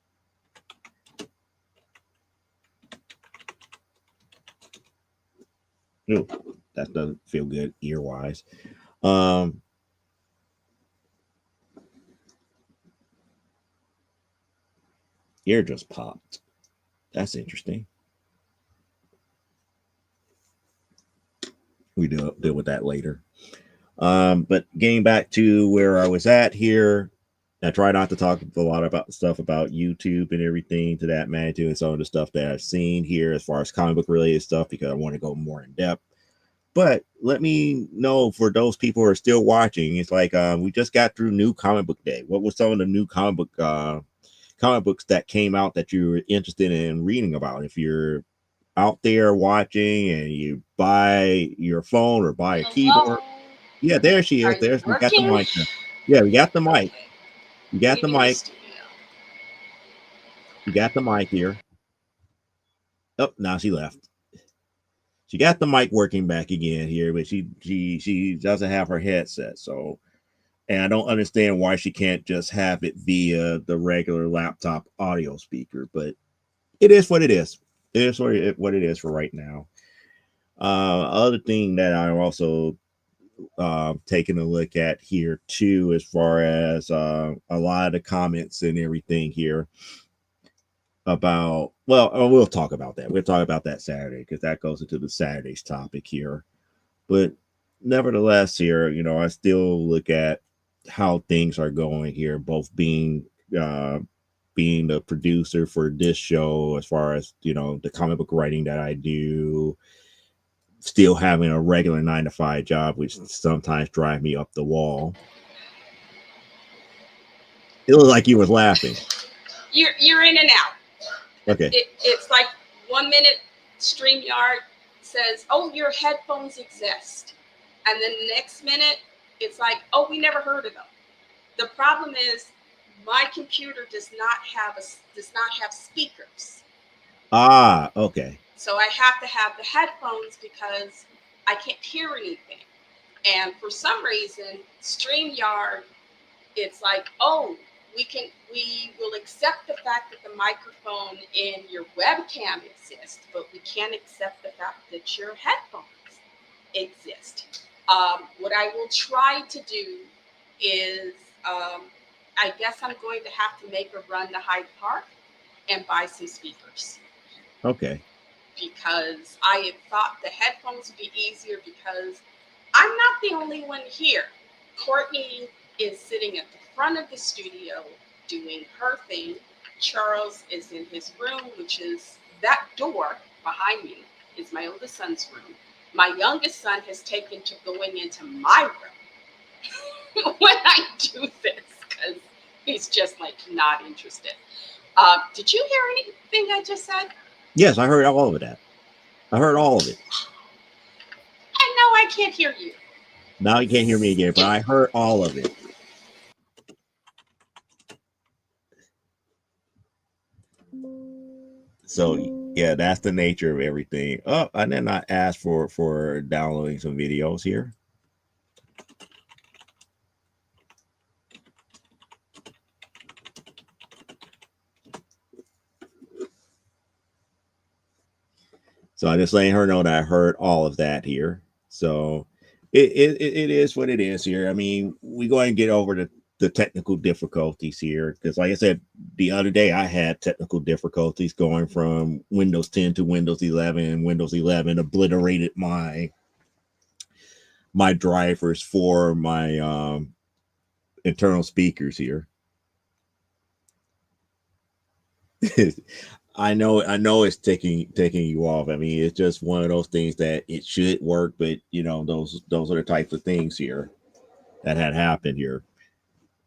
Ooh, that doesn't feel good ear wise. Um, Ear just popped. That's interesting. We deal with that later. But getting back to where I was at here, I try not to talk a lot about stuff about YouTube and everything to that magnitude and some of the stuff that I've seen here as far as comic book related stuff because I want to go more in depth. But let me know for those people who are still watching. It's like we just got through New Comic Book Day. What was some of the new comic books that came out that you were interested in reading about? If you're out there watching and you buy your phone or buy a keyboard. Hello? Yeah, there she Are is. you There's we got the working? mic there. Yeah, we got the mic. Okay. We got the Leaving the mic. studio. We got the mic here. Oh, now she left. She got the mic working back again here, but she doesn't have her headset. So, and I don't understand why she can't just have it via the regular laptop audio speaker. But it is what it is. It is what it is for right now. Other thing that I'm also taking a look at here too, as far as a lot of the comments and everything here about, well, we'll talk about that. We'll talk about that Saturday because that goes into the Saturday's topic here. But nevertheless, here, I still look at how things are going here, both uh, being the producer for this show, as far as the comic book writing that I do, still having a regular 9 to 5 job, which sometimes drive me up the wall. It looked like you was laughing. You're in and out. Okay. It's like 1 minute StreamYard says, "Oh, your headphones exist," and then the next minute it's like, "Oh, we never heard of them." The problem is my computer does not have speakers. Ah, okay. So I have to have the headphones because I can't hear anything. And for some reason, StreamYard, it's like, oh, we will accept the fact that the microphone in your webcam exists, but we can't accept the fact that your headphones exist. What I will try to do is, I guess I'm going to have to make a run to Hyde Park and buy some speakers Okay. because I had thought the headphones would be easier because I'm not the only one here. Courtney is sitting at the front of the studio doing her thing. Charles is in his room, which is that door behind me is my oldest son's room. My youngest son has taken to going into my room when I do this because he's just like not interested. Did you hear anything I just said? Yes, I heard all of that. I heard all of it. And no, I can't hear you. Now you can't hear me again, but I heard all of it. So yeah, that's the nature of everything. Oh, I did not ask for downloading some videos here. So I just letting her know that I heard all of that here. So it is what it is here. I mean, we go and get over the technical difficulties here because, like I said, the other day I had technical difficulties going from Windows 10 to Windows 11, and Windows 11 obliterated my drivers for my internal speakers here. I know it's taking you off. I mean, it's just one of those things that it should work, but those are the types of things here that had happened here.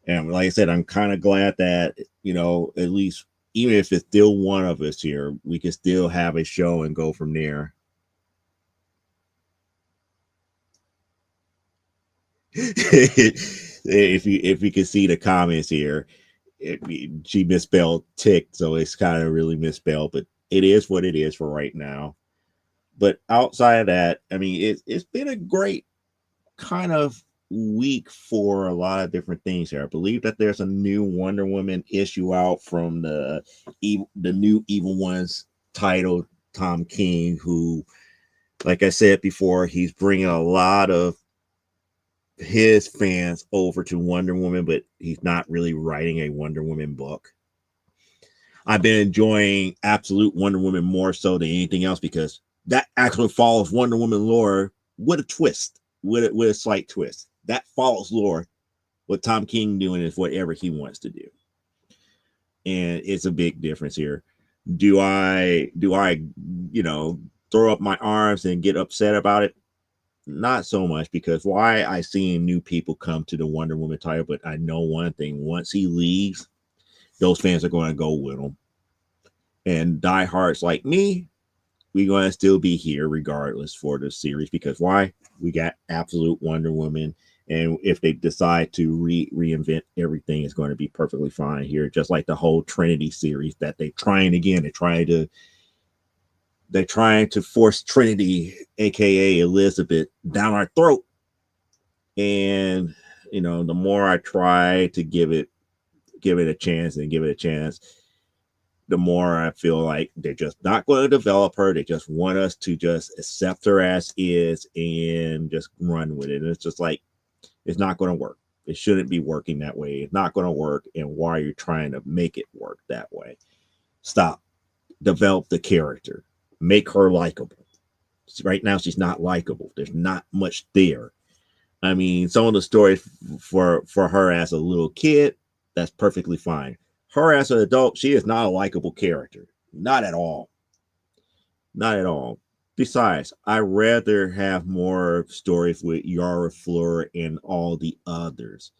And like I said, I'm kind of glad that at least even if it's still one of us here, we can still have a show and go from there. If you can see the comments here, she misspelled tick, so it's kind of really misspelled, but it is what it is for right now. But outside of that, I mean, it's been a great kind of week for a lot of different things here. I believe that there's a new Wonder Woman issue out from the new Evil Ones title, Tom King, who, like I said before, he's bringing a lot of his fans over to Wonder Woman, but he's not really writing a Wonder Woman book. I've been enjoying Absolute Wonder Woman more so than anything else because that actually follows Wonder Woman lore with a twist, with a slight twist. That follows lore. What Tom King doing is whatever he wants to do, and it's a big difference here. Do I throw up my arms and get upset about it? Not so much, because why I seen new people come to the Wonder Woman title, but I know one thing: once he leaves, those fans are going to go with him. And diehards like me, we're going to still be here regardless for the series, because why? We got Absolute Wonder Woman, and if they decide to reinvent everything, it's going to be perfectly fine here. Just like the whole Trinity series that they're trying again. They're trying to force Trinity, aka Elizabeth, down our throat. And the more I try to give it a chance, the more I feel like they're just not going to develop her. They just want us to just accept her as is and just run with it. And it's just like, it's not going to work. It shouldn't be working that way. It's not going to work. And why are you trying to make it work that way? Stop. Develop the character. Make her likable. Right now, she's not likable. There's not much there. I mean, some of the stories for her as a little kid, that's perfectly fine. Her as an adult, she is not a likable character. Not at all. Not at all. Besides, I'd rather have more stories with Yara Fleur and all the others,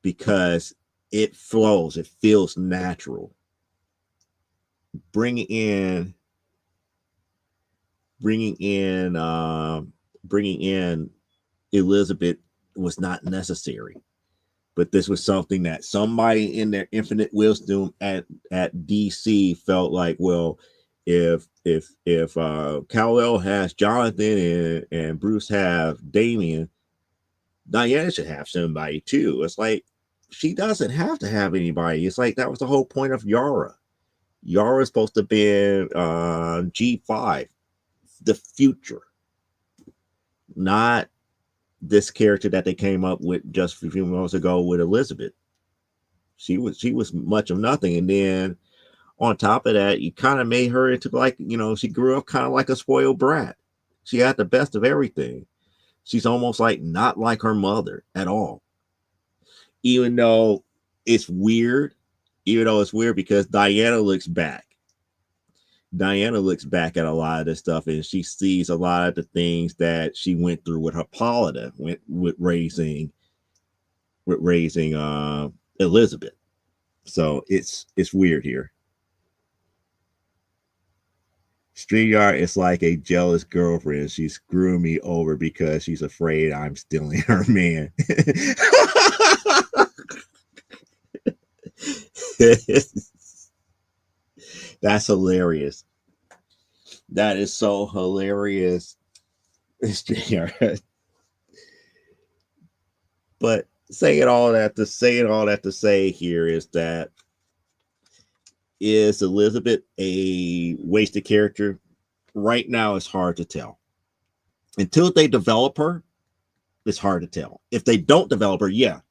because it flows. It feels natural. Bringing in, bringing in, bringing in Elizabeth was not necessary. But this was something that somebody in their infinite wisdom at DC felt like, well, if Kal-El has Jonathan and Bruce have Damian, Diana should have somebody too. It's like, she doesn't have to have anybody. It's like that was the whole point of Yara. Yara is supposed to be G5, the future, not this character that they came up with just a few months ago with Elizabeth. She was much of nothing, and then on top of that, you kind of made her into like, she grew up kind of like a spoiled brat. She had the best of everything. She's almost like not like her mother at all. Even though it's weird, because Diana looks back at a lot of this stuff, and she sees a lot of the things that she went through with Hippolyta, with raising Elizabeth. So it's weird here. StreamYard is like a jealous girlfriend. She's screwing me over because she's afraid I'm stealing her man. That's hilarious. That is so hilarious. But saying all that to say here is that, is Elizabeth a wasted character? right now it's hard to tell. Until they develop her, it's hard to tell. If they don't develop her, yeah,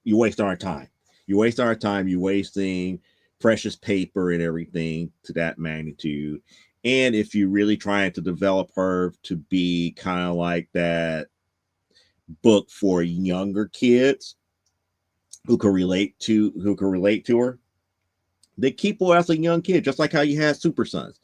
you waste our time. You waste our time. You wasting precious paper and everything to that magnitude. And if you're really trying to develop her to be kind of like that book for younger kids who can relate to her, they keep her as a young kid, just like how you had Super Sons.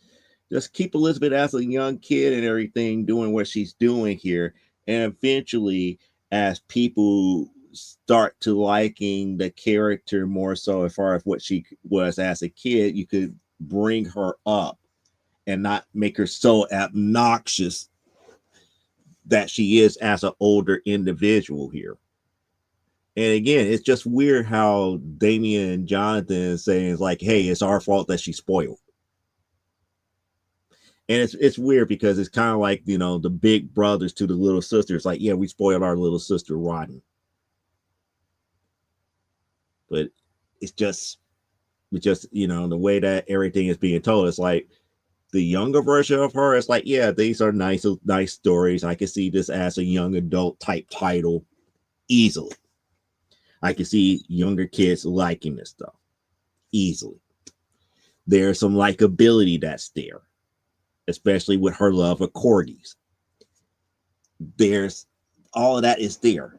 Just keep Elizabeth as a young kid and everything, doing what she's doing here, and eventually, as people start to liking the character more so as far as what she was as a kid, you could bring her up and not make her so obnoxious that she is as an older individual here. And again, it's just weird how Damien and Jonathan is saying it's like, hey, it's our fault that she's spoiled. And it's weird because it's kind of like, the big brothers to the little sisters. Like, yeah, we spoiled our little sister rotten. But it's just the way that everything is being told. It's like the younger version of her. It's like, yeah, these are nice stories. I can see this as a young adult type title easily. I can see younger kids liking this stuff easily. There's some likability that's there, especially with her love of corgis. There's all of that is there.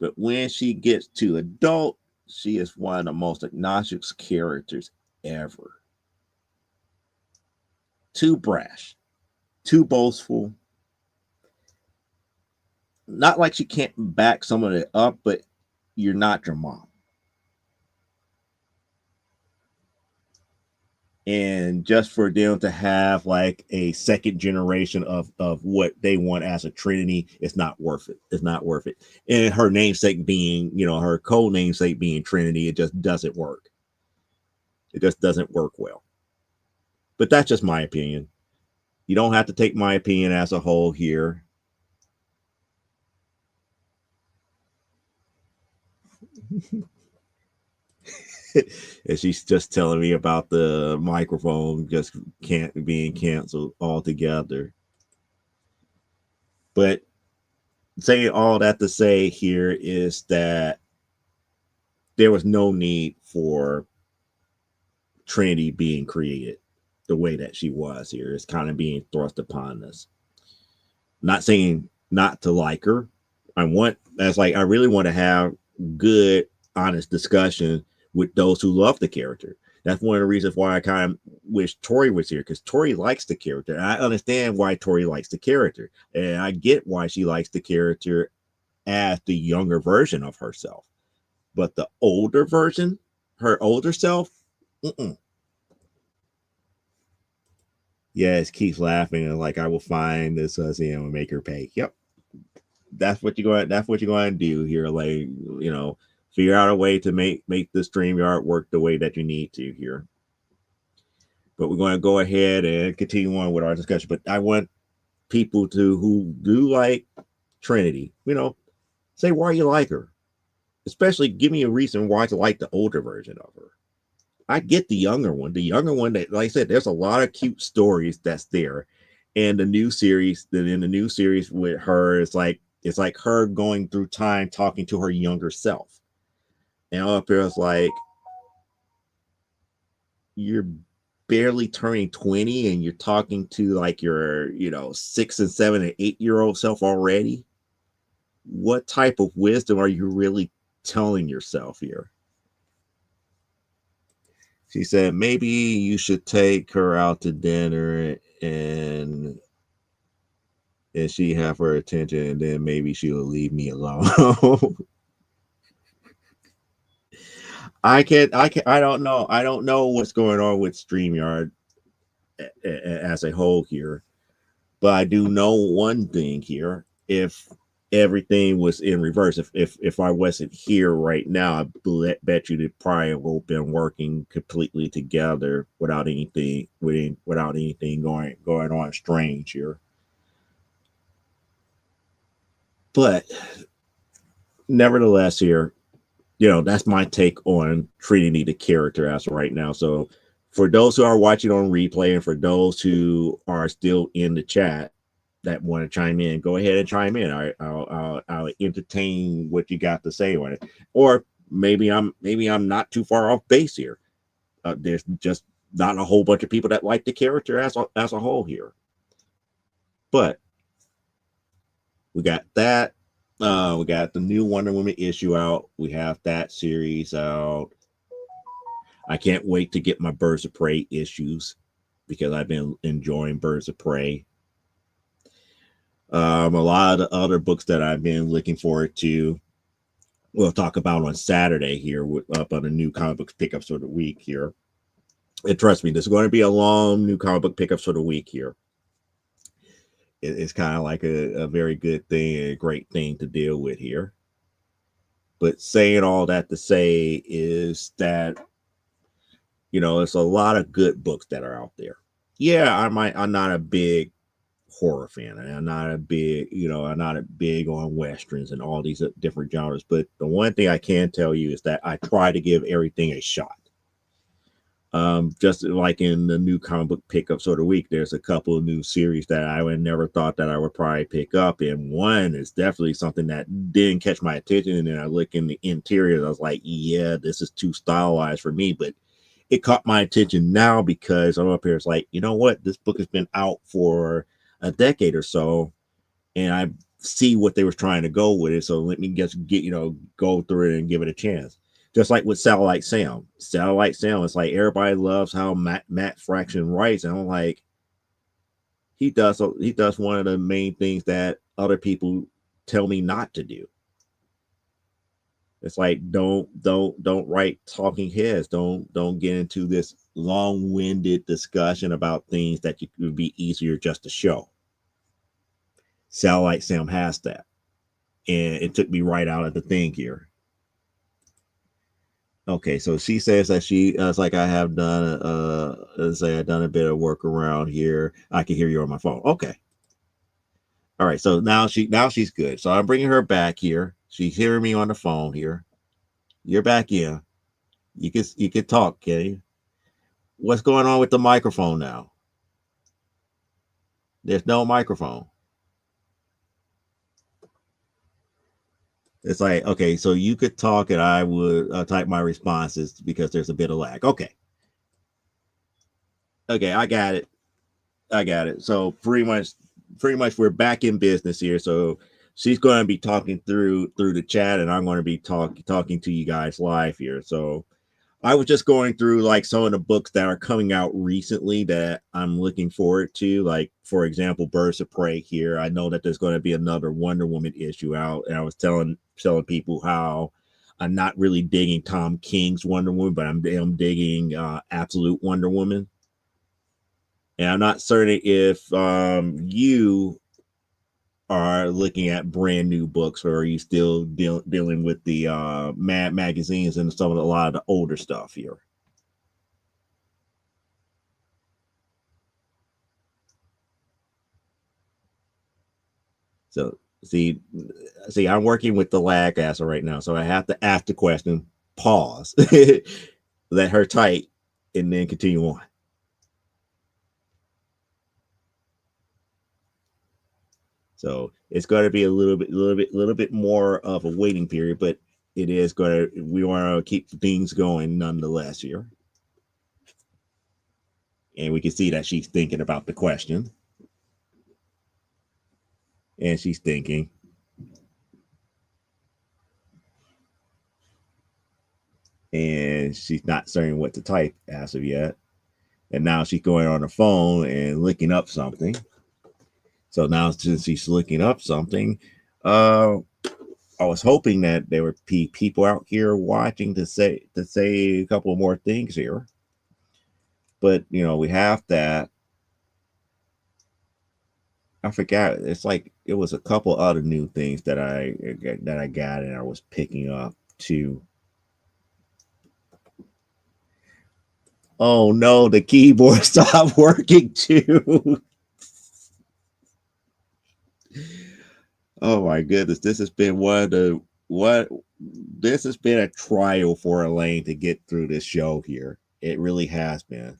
But when she gets to adult, she is one of the most obnoxious characters ever. Too brash, too boastful. Not like she can't back some of it up, but you're not your mom. And just for them to have like a second generation of what they want as a Trinity, it's not worth it. It's not worth it. And her namesake being, her code namesake being Trinity, it just doesn't work. It just doesn't work well. But that's just my opinion. You don't have to take my opinion as a whole here. And she's just telling me about the microphone just can't being canceled altogether. But saying all that to say here is that there was no need for Trinity being created the way that she was here. It's kind of being thrust upon us. Not saying not to like her. I really want to have good, honest discussion with those who love the character. That's one of the reasons why I kind of wish Tori was here, because Tori likes the character. And I understand why Tori likes the character. And I get why she likes the character as the younger version of herself. But the older version, her older self, mm-mm. Yes, keeps laughing and like, I will find this hussy and make her pay. Yep, that's what you're going to do here. Like, figure out a way to make the StreamYard work the way that you need to here. But we're going to go ahead and continue on with our discussion. But I want people who do like Trinity, say why you like her. Especially give me a reason why to like the older version of her. I get the younger one. The younger one that, like I said, there's a lot of cute stories that's there. And the new series with her, it's like her going through time talking to her younger self. And all up here is like, you're barely turning 20 and you're talking to like your, 6 and 7 and 8-year-old self already. What type of wisdom are you really telling yourself here? She said maybe you should take her out to dinner and she have her attention, and then maybe she'll leave me alone. I don't know. I don't know what's going on with StreamYard as a whole here, but I do know one thing here. If everything was in reverse, if I wasn't here right now, I bet you that probably would have been working completely together without anything going on strange here. But nevertheless, here, that's my take on Trinity the character as of right now. So For those who are watching on replay, and for those who are still in the chat that want to chime in, go ahead and chime in. I'll entertain what you got to say on it. Or maybe I'm not too far off base here. There's just not a whole bunch of people that like the character as a whole here. But we got that. We got the new Wonder Woman issue out. We have that series out. I can't wait to get my Birds of Prey issues because I've been enjoying Birds of Prey. A lot of the other books that I've been looking forward to, we'll talk about on Saturday here up on the new comic books pickups for the week here. And trust me, this is going to be a long new comic book pickups for the week here. It's kind of like a very good thing, a great thing to deal with here. But saying all that to say is that, it's a lot of good books that are out there. Yeah, I'm not a big horror fan, and I'm not big on westerns and all these different genres. But the one thing I can tell you is that I try to give everything a shot. Just like in the new comic book pickups of the week, there's a couple of new series that I would never thought that I would probably pick up. And one is definitely something that didn't catch my attention. And then I look in the interior, I was like, yeah, this is too stylized for me. But it caught my attention now because I'm up here. It's like, you know what? This book has been out for a decade or so, and I see what they were trying to go with it. So let me just go through it and give it a chance. Just like with Satellite Sam. Satellite Sam, it's like everybody loves how Matt Fraction writes, and I'm like, he does one of the main things that other people tell me not to do. It's like don't write talking heads. Don't get into this long-winded discussion about things that would be easier just to show. Satellite Sam has that, and it took me right out of the thing here. Okay, so she says that it's like I have done I've done a bit of work around here. I can hear you on my phone. Okay. All right, so now she's good. So I'm bringing her back here. She's hearing me on the phone here. You're back in. You can talk, Kenny. What's going on with the microphone now? There's no microphone. It's like, okay, so you could talk and I would type my responses because there's a bit of lag. Okay, I got it. So pretty much we're back in business here. So she's going to be talking through the chat, and I'm going to be talking to you guys live here. So I was just going through like some of the books that are coming out recently that I'm looking forward to. Like, for example, Birds of Prey here. I know that there's going to be another Wonder Woman issue out, and I was telling people how I'm not really digging Tom King's Wonder Woman, but I'm digging Absolute Wonder Woman. And I'm not certain if you are looking at brand new books, or are you still dealing with the Mad magazines and a lot of the older stuff here? So see, I'm working with the lag answer right now, so I have to ask the question, pause, let her type, and then continue on. So it's going to be a little bit more of a waiting period, but it is going to. We want to keep things going nonetheless here, and we can see that she's thinking about the question, and she's thinking. And she's not certain what to type as of yet. And now she's going on her phone and looking up something. So now since she's looking up something, I was hoping that there would be people out here watching to say a couple more things here. But we have that. I forgot. It's like it was a couple other new things that I got and I was picking up too. Oh no, the keyboard stopped working too. Oh my goodness, this has been this has been a trial for Elaine to get through this show here. It really has been.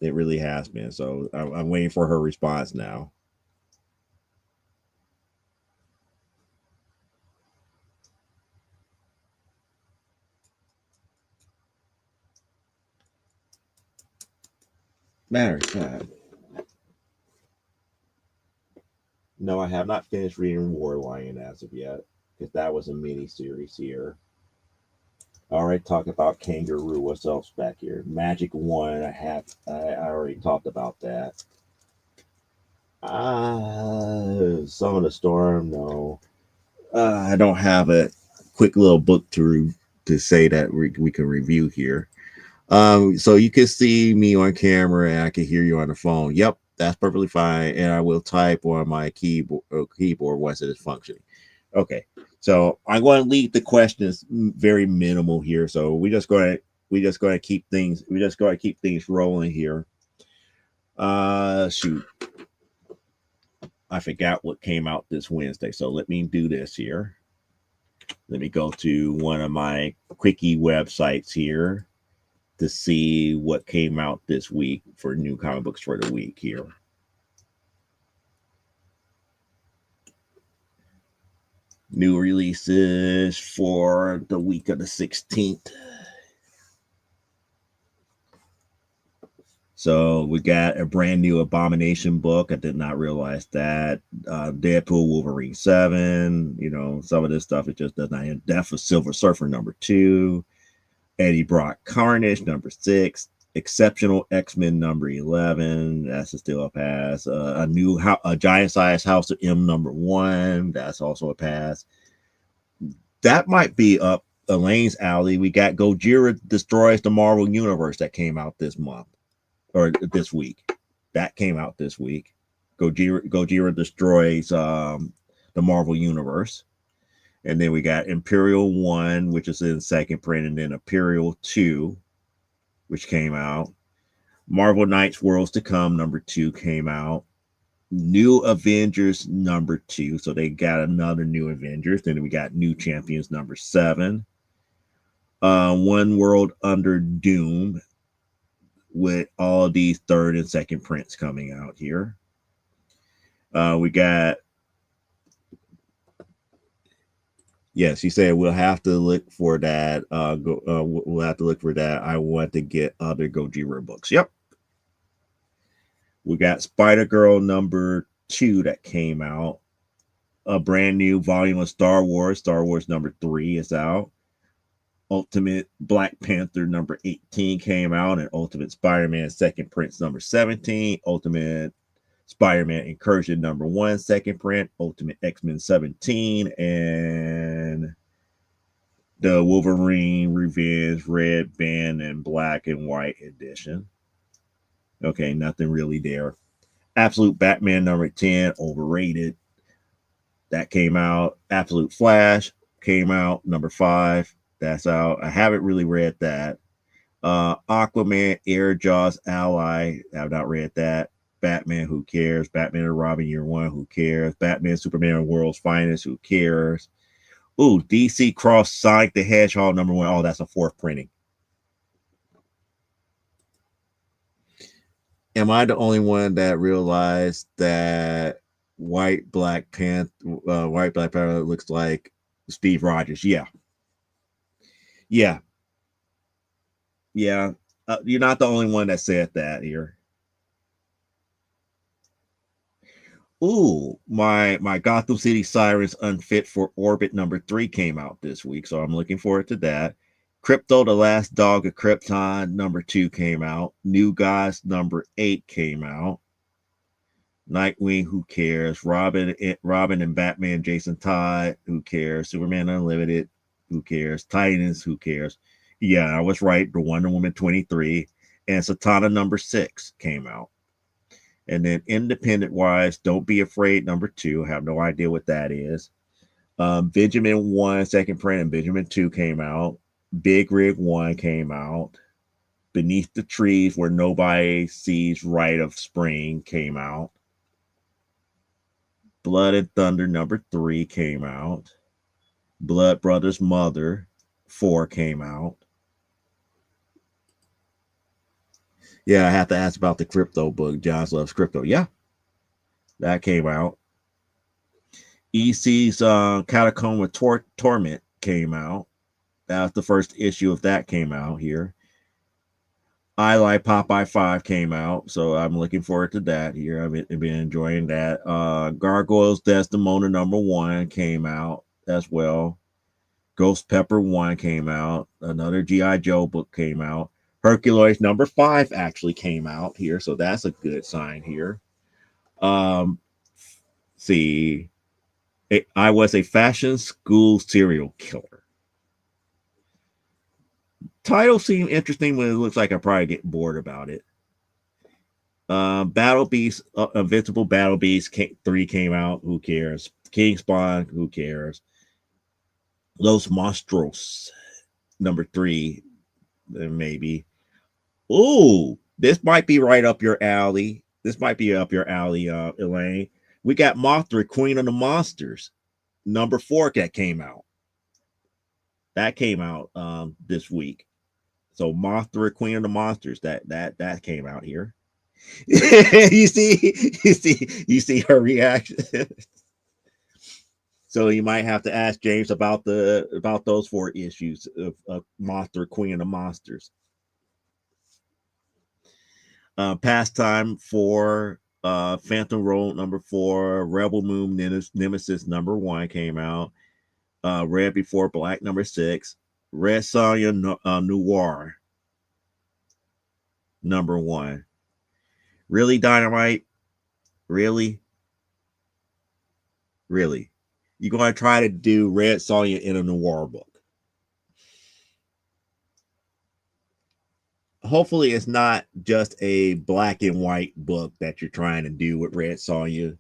It really has been. So I'm waiting for her response now. Matter of fact, no, I have not finished reading War Lion as of yet because that was a mini series here. All right, talk about Kangaroo. What's else back here? Magic One. I already talked about that. Some of the Storm. No, I don't have a quick little book to say that we can review here. So you can see me on camera and I can hear you on the phone. Yep, that's perfectly fine. And I will type on my keyboard once it is functioning. Okay, so I'm going to leave the questions very minimal here. So we just going to keep things rolling here. Shoot, I forgot what came out this Wednesday. So let me do this here. Let me go to one of my quickie websites here to see what came out this week for new comic books for the week here. New releases for the week of the 16th. So we got a brand new Abomination book. I did not realize that. Deadpool Wolverine 7. Some of this stuff it just does not end. Death of Silver Surfer #2. Eddie Brock Carnage #6. Exceptional X-Men #11. That's still a pass. A giant size House of M #1. That's also a pass. That might be up Elaine's alley. We got Gojira Destroys the Marvel Universe that came out this month or this week. That came out this week. Gojira Destroys the Marvel Universe. And then we got Imperial 1, which is in second print, and then Imperial 2, which came out. Marvel Knights Worlds to Come #2 came out. New Avengers #2. So they got another New Avengers. Then we got New Champions #7. One World Under Doom with all these third and second prints coming out here. We got Yes, you said we'll have to look for that. We'll have to look for that. I want to get other Gojira books. Yep. We got Spider Girl #2 that came out. A brand new volume of Star Wars. Star Wars #3 is out. Ultimate Black Panther #18 came out, and Ultimate Spider-Man second print #17. Ultimate Spider-Man Incursion #1 second print. Ultimate X-Men 17, and the Wolverine Revenge Red Band and Black and White edition. Okay, nothing really there. Absolute Batman #10, overrated. That came out. Absolute Flash came out, #5. That's out. I haven't really read that. Aquaman, Air Jaws Ally. I've not read that. Batman, who cares? Batman and Robin Year One, who cares? Batman, Superman, World's Finest, who cares? Ooh, DC Cross Sonic the Hedgehog #1. Oh, that's a fourth printing. Am I the only one that realized that White Black Panther looks like Steve Rogers? Yeah, yeah, yeah. You're not the only one that said that here. Ooh, my Gotham City Sirens Unfit for Orbit #3 came out this week, so I'm looking forward to that. Crypto, the Last Dog of Krypton #2 came out. New Gods #8 came out. Nightwing, who cares? Robin and Batman, Jason Todd, who cares? Superman Unlimited, who cares? Titans, who cares? Yeah, I was right. The Wonder Woman 23 and Satana #6 came out. And then independent wise, Don't Be Afraid #2. Have no idea what that is. Benjamin 1 second print and Benjamin 2 came out. Big Rig 1 came out. Beneath the Trees Where Nobody Sees Right of Spring came out. Blood and Thunder #3 came out. Blood Brothers Mother 4 came out. Yeah, I have to ask about the crypto book. John's Loves Crypto. Yeah, that came out. EC's Catacomb with Torment came out. That was the first issue of that came out here. I Like Popeye 5 came out, so I'm looking forward to that here. I've been enjoying that. Gargoyles Desdemona #1 came out as well. Ghost Pepper 1 came out. Another G.I. Joe book came out. Hercules #5 actually came out here, so that's a good sign here. Um, see, I was a fashion school serial killer. Title seemed interesting, but it looks like I probably get bored about it. Battle Beast, Invincible Battle Beast 3 came out. Who cares? King Spawn. Who cares? Los Monstros #3, maybe. Ooh, this might be right up your alley. This might be up your alley, Elaine. We got Mothra, Queen of the Monsters, #4 that came out. That came out this week. So Mothra, Queen of the Monsters, that came out here. you see her reaction. So you might have to ask James about those 4 issues of Mothra, Queen of the Monsters. Pastime 4, Phantom Road #4, Rebel Moon Nemesis #1 came out. Red Before Black #6, Red Sonja Noir #1. Really, Dynamite? Really? Really? You're going to try to do Red Sonja in a noir book? Hopefully, it's not just a black and white book that you're trying to do with Red Sonja.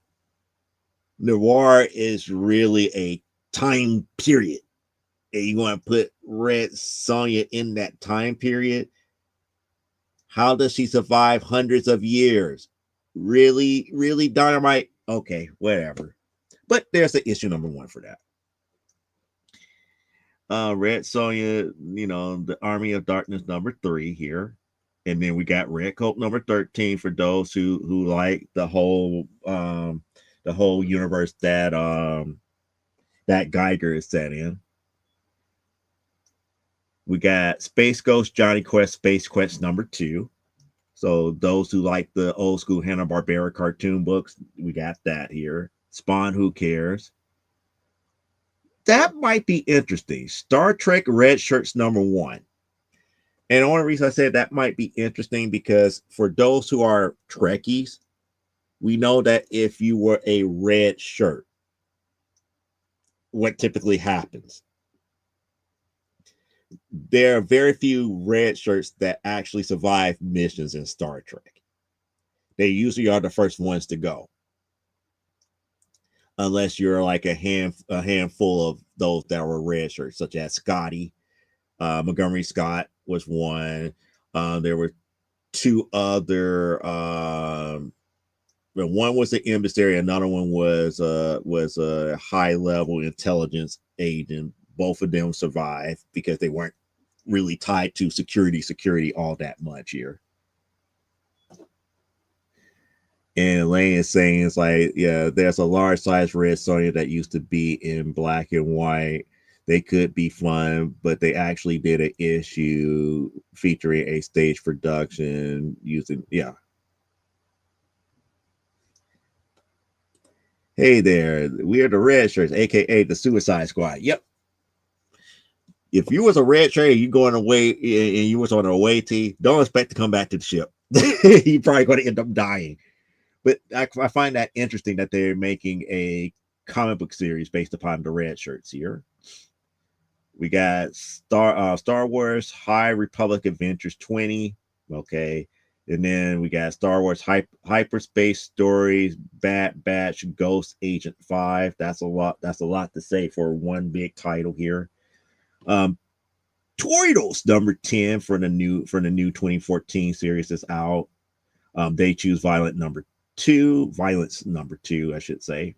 Noir is really a time period, and you want to put Red Sonja in that time period. How does she survive hundreds of years? Really, really, Dynamite? Okay, whatever. But there's the issue #1 for that. Red Sonja, the Army of Darkness #3 here. And then we got Red Coat #13 for those who like the whole universe that Geiger is set in. We got Space Ghost Johnny Quest Space Quest #2. So those who like the old school Hanna-Barbera cartoon books, we got that here. Spawn, who cares? That might be interesting. Star Trek Red Shirts #1. And the only reason I said that might be interesting because for those who are Trekkies, we know that if you were a red shirt, what typically happens? There are very few red shirts that actually survive missions in Star Trek. They usually are the first ones to go, unless you're like a handful of those that were red shirts, such as Scotty. Montgomery Scott was one. There were 2 other. One was an emissary, another one was a high level intelligence agent. Both of them survived because they weren't really tied to security all that much here. And Lane is saying it's like, yeah, there's a large size Red Sonja that used to be in black and white. They could be fun, but they actually did an issue featuring a stage production using, yeah. Hey there, we are the Red Shirts, aka the Suicide Squad. Yep. If you was a red shirt and you going away and you was on an away team, don't expect to come back to the ship. You're probably going to end up dying. But I find that interesting that they're making a comic book series based upon the red shirts here. We got Star Wars High Republic Adventures 20. Okay. And then we got Star Wars Hyperspace Stories, Bad Batch, Ghost Agent 5. That's a lot. That's a lot to say for one big title here. Torridos #10 for the new 2014 series is out. They choose Violence #2, I should say.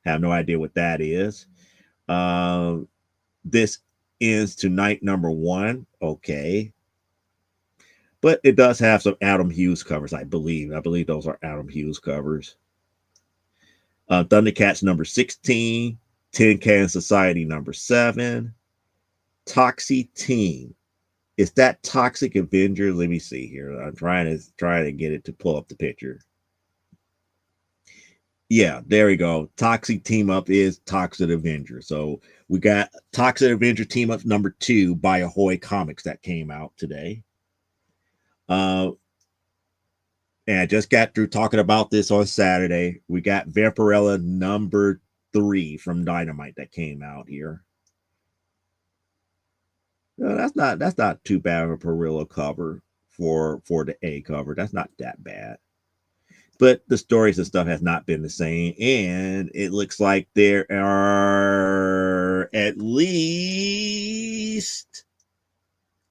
Have no idea what that is. This ends tonight #1. Okay. But it does have some Adam Hughes covers, I believe. I believe those are Adam Hughes covers. Thundercats number 16, Tin Can Society number 7, Toxic Team. Is that Toxic Avenger? Let me see here. I'm trying to get it to pull up the picture. Yeah, there we go. Toxic Team Up is Toxic Avenger. So we got Toxic Avenger Team Up number 2 by Ahoy Comics that came out today. And I just got through talking about this on Saturday. We got Vampirella number 3 from Dynamite that came out here. No, that's not too bad of a Perillo cover for the A cover. That's not that bad. But the stories and stuff has not been the same, and it looks like there are at least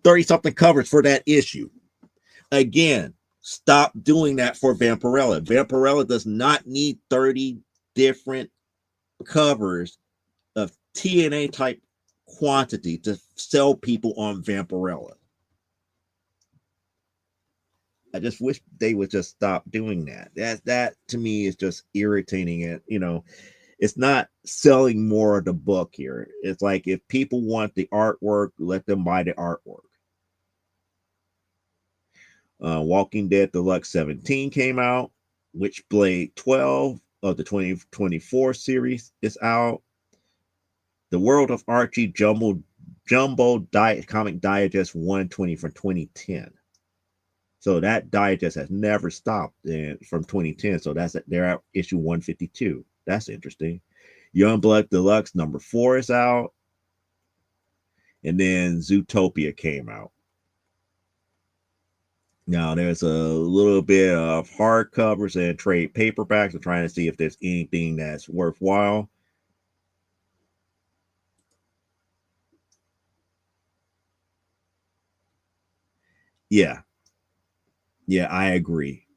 30 something covers for that issue. Again, stop doing that for Vampirella. Vampirella does not need 30 different covers of TNA type quantity to sell people on Vampirella. I just wish they would just stop doing that. That to me is just irritating. It it's not selling more of the book here. It's like if people want the artwork, let them buy the artwork. Walking Dead Deluxe 17 came out. Witchblade 12 of the 2024 series is out. The World of Archie Jumbo Comic Digest 120 from 2010. So that digest has never stopped from 2010. So they're at issue 152. That's interesting. Youngblood Deluxe number 4 is out. And then Zootopia came out. Now there's a little bit of hardcovers and trade paperbacks. I'm trying to see if there's anything that's worthwhile. Yeah, I agree.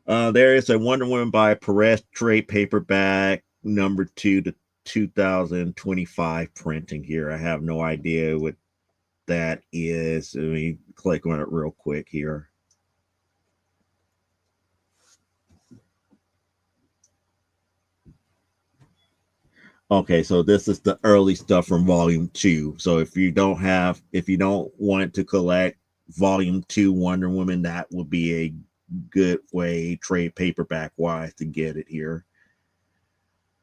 There is a Wonder Woman by Perez trade paperback number 2 to 2025 printing here. I have no idea what that is. Let me click on it real quick here. Okay, so this is the early stuff from volume 2. So if you don't want to collect volume 2 Wonder Woman, that would be a good way trade paperback wise to get it here.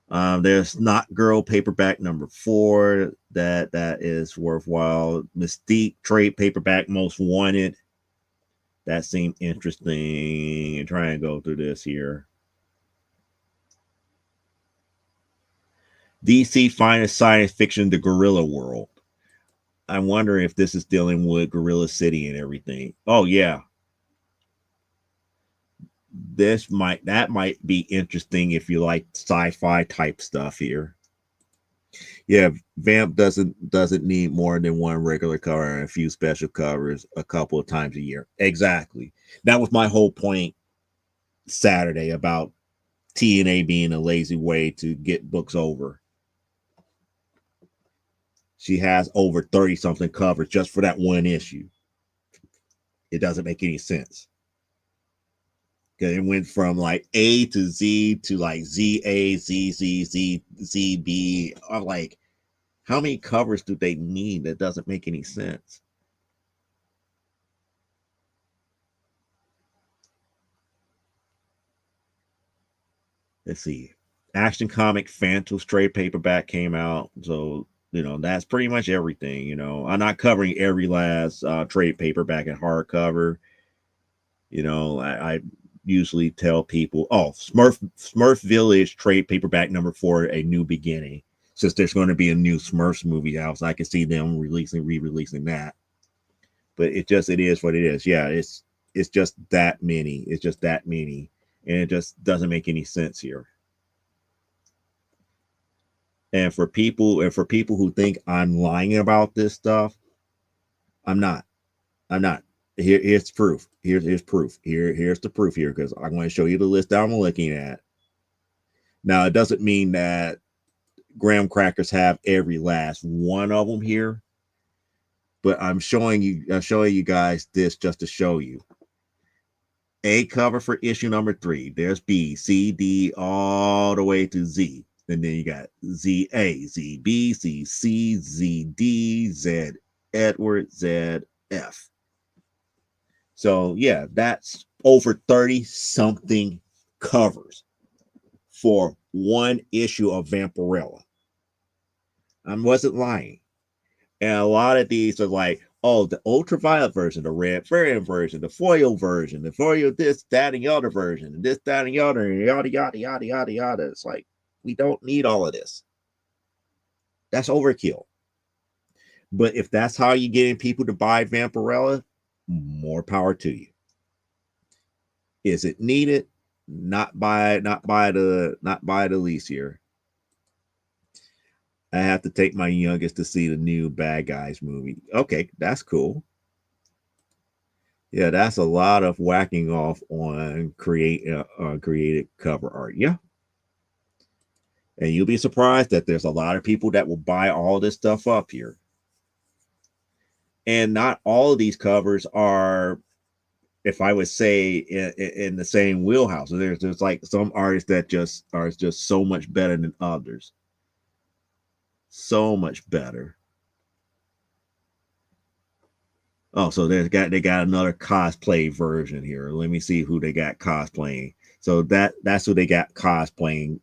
There's Not Girl paperback number 4 that is worthwhile. Mystique trade paperback Most Wanted. That seemed interesting. And try and go through this here. DC Finest Science Fiction, The Gorilla World. I'm wondering if this is dealing with Gorilla City and everything. Oh yeah. That might be interesting if you like sci-fi type stuff here. Yeah, Vamp doesn't need more than one regular cover and a few special covers a couple of times a year. Exactly. That was my whole point Saturday about TNA being a lazy way to get books over. She has over 30 something covers just for that one issue. It doesn't make any sense. Because it went from like A to Z to like ZA, ZZ, ZB. I'm like, how many covers do they need? That doesn't make any sense. Let's see. Action Comic Phantom trade paperback came out. So, that's pretty much everything. I'm not covering every last trade paperback and hardcover. I usually tell people, Smurf Village trade paperback number 4, A New Beginning. Since there's going to be a new Smurfs movie out, so I can see them re-releasing that. But it is what it is. Yeah, it's just that many. It's just that many, and it just doesn't make any sense here. And for people who think I'm lying about this stuff, I'm not. Here's proof. Here's proof. Here's the proof here, because I'm going to show you the list that I'm looking at. Now, it doesn't mean that graham crackers have every last one of them here, but I'm showing you guys this just to show you. A cover for issue number 3. There's B, C, D, all the way to Z. And then you got Z A, Z B, Z C, Z D, Z Edward, Z F. So yeah, that's over 30 something covers for one issue of Vampirella. I wasn't lying. And a lot of these are like, oh, the ultraviolet version, the red variant version, the foil version, the foil this, that, and the other version, and this, that, and the other, and yada, yada, yada, yada, yada. It's like, we don't need all of this. That's overkill. But if that's how you're getting people to buy Vampirella, more power to you. Is it needed? Not by the least here. I have to take my youngest to see the new Bad Guys movie. Okay, that's cool. Yeah, that's a lot of whacking off on created cover art. Yeah. And you'll be surprised that there's a lot of people that will buy all this stuff up here. And not all of these covers are, if I would say, in the same wheelhouse. So there's like some artists that just are just so much better than others. So much better. Oh, so they got another cosplay version here. Let me see who they got cosplaying. So that's who they got cosplaying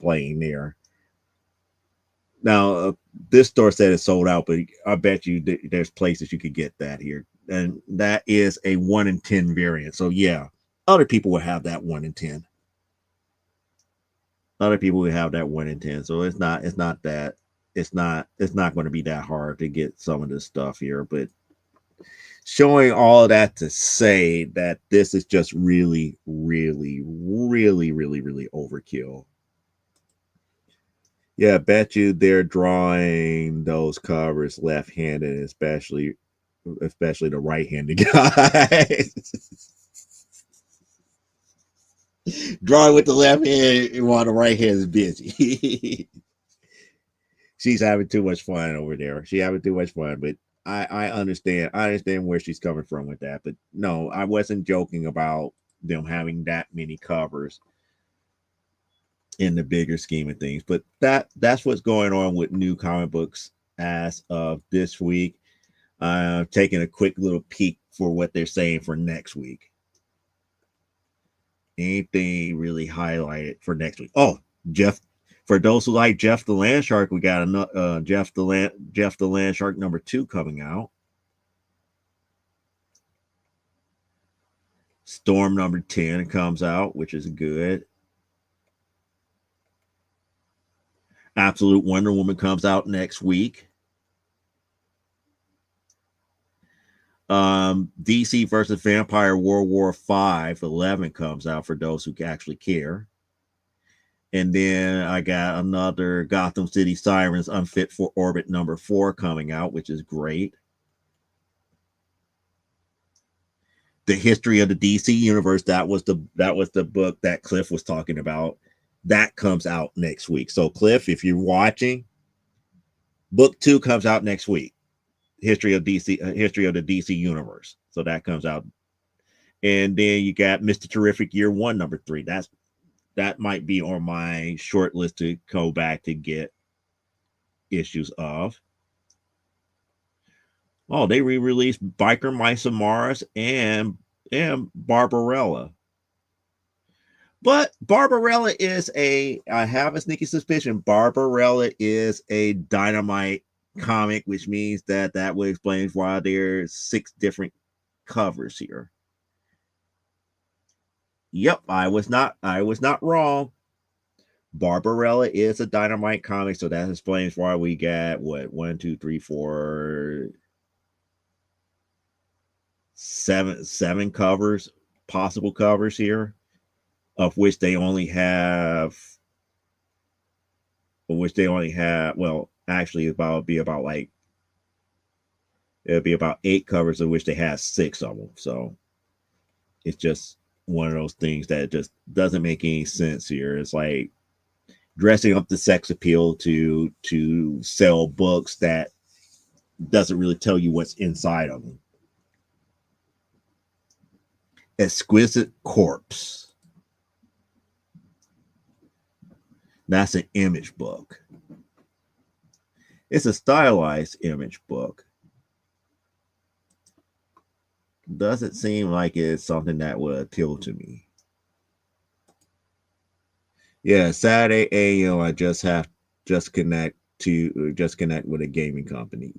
playing there. Now, this store said it's sold out, but I bet you there's places you could get that here. And that is a 1 in 10 variant. So yeah, other people will have that 1 in 10. Other people will have that 1 in 10. So it's not going to be that hard to get some of this stuff here, but showing all of that to say that this is just really, really, really, really, really overkill. Yeah, I bet you they're drawing those covers left-handed, especially the right-handed guys. Drawing with the left hand while the right hand is busy. She's having too much fun over there. She's having too much fun, but I understand. I understand where she's coming from with that. But no, I wasn't joking about them having that many covers in the bigger scheme of things. But that's what's going on with new comic books as of this week. Taking a quick little peek for what they're saying for next week. Anything really highlighted for next week? Oh, Jeff. For those who like Jeff the Land Shark, we got another Jeff the Land Shark number 2 coming out. Storm number 10 comes out, which is good. Absolute Wonder Woman comes out next week. DC versus Vampire World War 5 11 comes out for those who actually care. And then I got another Gotham City Sirens Unfit for Orbit number 4 coming out, which is great. The History of the DC Universe, that was the book that Cliff was talking about. That comes out next week. So Cliff, if you're watching, book 2 comes out next week. History of the DC Universe. So that comes out. And then you got Mr. Terrific Year 1 number 3. That might be on my short list to go back to get issues of. Oh, they re-released Biker Mice of Mars and Barbarella. But Barbarella is I have a sneaky suspicion, Barbarella is a Dynamite comic, which means that would explain why there's 6 different covers here. Yep, I was not wrong. Barbarella is a Dynamite comic, so that explains why we got what 1, 2, 3, 4, 7 covers, possible covers here, of which they only have. Well, actually, it'll be about 8 covers, of which they have 6 of them. So it's just one of those things that just doesn't make any sense here. It's like dressing up the sex appeal to sell books that doesn't really tell you what's inside of them. Exquisite Corpse. That's an image book. It's a stylized image book. Doesn't seem like it's something that would appeal to me. Yeah, Saturday AM. I just connect with a gaming company.